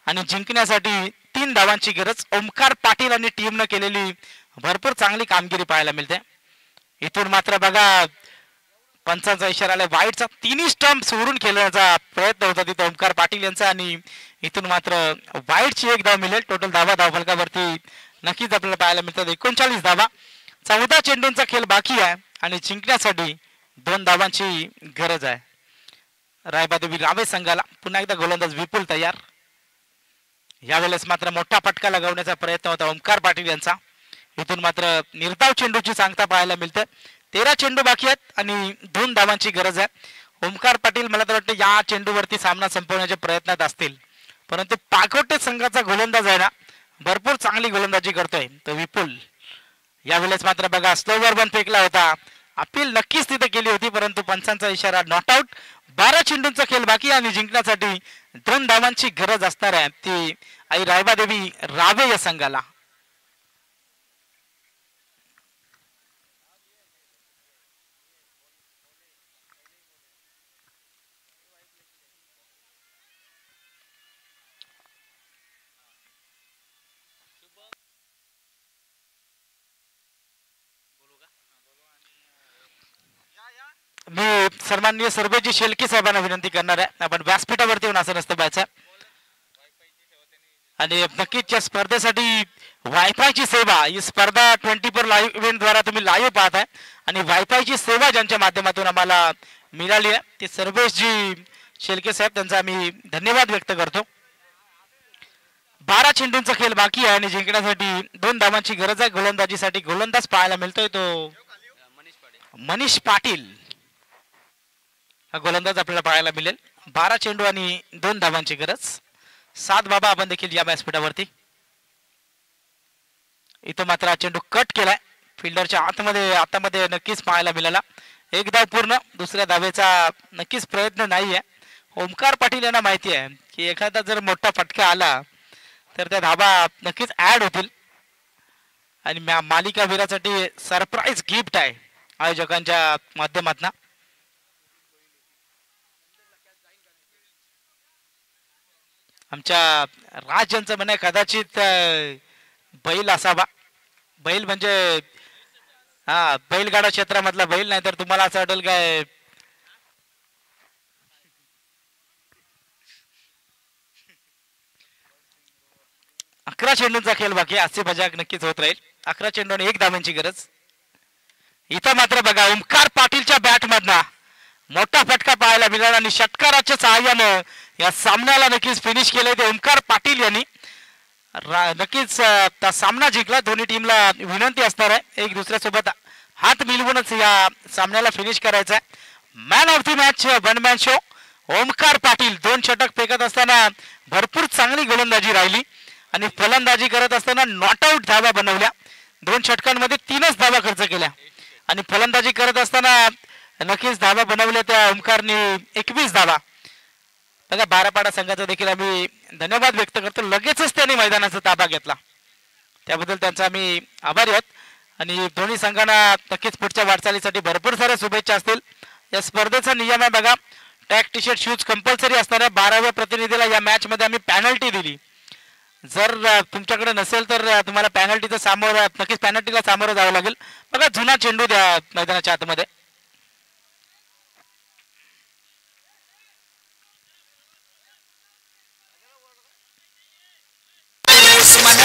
आणि जिंकण्यासाठी 3 धावांची गरज. ओमकार पाटील आणि टीमनं केलेली भरपूर चांगली कामगिरी पाहायला मिळते. इथून मात्र बघा पंचांचा इशारा आला. वाईटचा 3 स्टंप सोडून खेळण्याचा प्रयत्न होता तिथे ओमकार पाटील यांचा आणि इथून मात्र वाईटची 1 धाव मिळेल. टोटल धावा धावफलकावरती नक्कीच आपल्याला पाहायला मिळतात 39 धावा. 14 चेंडूंचा खेळ बाकी आहे आणि जिंकण्यासाठी 2 धावांची गरज आहे. रायबादेवी रावे संघाला पुन्हा एकदा गोलंदाज विपुल तयार. यावेळेस मात्र मोठा फटका लगावण्याचा प्रयत्न होता ओमकार पाटील यांचा. इथून मात्र निर्धाव चेंडूची सांगता पाहायला मिळते. 13 चेंडू बाकी आहेत आणि 2 धावांची गरज आहे. ओमकार पाटील मला तर वाटतं या चेंडूवरती सामना संपवण्याच्या प्रयत्नात असतील परंतु पाकोटे संघाचा गोलंदाज आहे ना भरपूर चांगली गोलंदाजी करतोय तो विपुल. यावेळेस मात्र बघा स्लोवर पण फेकला होता. अपील नक्कीच तिथे केली होती परंतु पंचांचा इशारा नॉट आउट. 12 चेंडूंचा खेळ बाकी आणि जिंकण्यासाठी 2 धावांची गरज असणार आहे ती आई रायबादेवी रावे या संघाला. मी सन्माननीय सर्वेजी शेलके साहेबांना विनंती करणार आहे आपण व्यासपीठावरती येऊन असं नसतं पाहायचं आणि नक्कीच या स्पर्धेसाठी वायफायची सेवा ही स्पर्धा 24 लाईव्ह इव्हेंट द्वारा तुम्ही लाईव्ह पाहताय आणि वायफायची सेवा ज्यांच्या माध्यमातून आम्हाला मिळाली आहे ते सर्वेशजी शेलके साहेब त्यांचा आम्ही धन्यवाद व्यक्त करतो. 12 चेंडूंचा खेळ बाकी आहे आणि जिंकण्यासाठी 2 धावांची गरज आहे. गोलंदाजीसाठी गोलंदाज पाहायला मिळतोय तो मनीष पाटील हा गोलंदाज आपल्याला पाहायला मिळेल. 12 चेंडू आणि 2 धावांची गरज. 7 बाबा आपण देखील या व्यासपीठावरती. इथं मात्र चेंडू कट केलाय फिल्डरच्या आतमध्ये नक्कीच पाहायला मिळाला. 1 धाव पूर्ण. दुसऱ्या धावेचा नक्कीच प्रयत्न नाहीये. ओमकार पाटील यांना माहिती आहे की एखादा जर मोठा फटका आला तर त्या धावा नक्कीच ऍड होतील आणि मालिका वीरासाठी सरप्राईज गिफ्ट आहे आयोजकांच्या माध्यमातून. आमच्या राज म्हणे कदाचित बैल असावा. बैल म्हणजे हा बैलगाडा क्षेत्रामधला बैल नाही तर तुम्हाला असं वाटेल काय 11 चेंडूंचा खेळ बाकी. 80 बजाक नक्कीच होत राहील. 11 चेंडू आणि 1 धावांची गरज. इथं मात्र बघा ओमकार पाटीलच्या बॅट मधना मोठा फटका पाहायला मिळाला आणि षटकाराच्या सहाय्यानं या सामन्याला नक्कीच फिनिश केले ते ओमकार पाटील यांनी. नक्कीच सामना जिंकला. दोन्ही टीमला विनंती असणार आहे एक दुसऱ्यासोबत हात मिळवूनच या सामन्याला फिनिश करायचा आहे. Man of the match one man show Omkar Patil. 2 षटक फेकत असताना भरपूर चांगली गोलंदाजी राहिली आणि फलंदाजी करत असताना नॉट आउट धावा बनवल्या. 2 षटकांमध्ये 3च धावा खर्च केल्या आणि फलंदाजी करत असताना नक्कीच धावा बनवल्या त्या ओमकारने 21 धावा. बघा बारापाडा संघाचा देखील आम्ही धन्यवाद व्यक्त करतो. लगेचच त्याने मैदानाचा ताबा घेतला. त्याबद्दल त्यांचा आम्ही आभारी आहोत आणि दोन्ही संघांना नक्कीच पुढच्या वाटचालीसाठी भरपूर साऱ्या शुभेच्छा असतील. या स्पर्धेचा नियम आहे बघा, tag T shirt shoes compulsory असणार आहे. 12व्या प्रतिनिधीला या मॅचमध्ये आम्ही पॅनल्टी दिली. जर तुमच्याकडे नसेल तर तुम्हाला पॅनल्टीचा सामोरं नक्कीच पॅनल्टीला सामोरं जावं लागेल. बघा जुना चेंडू द्या मैदानाच्या आतमध्ये. Semana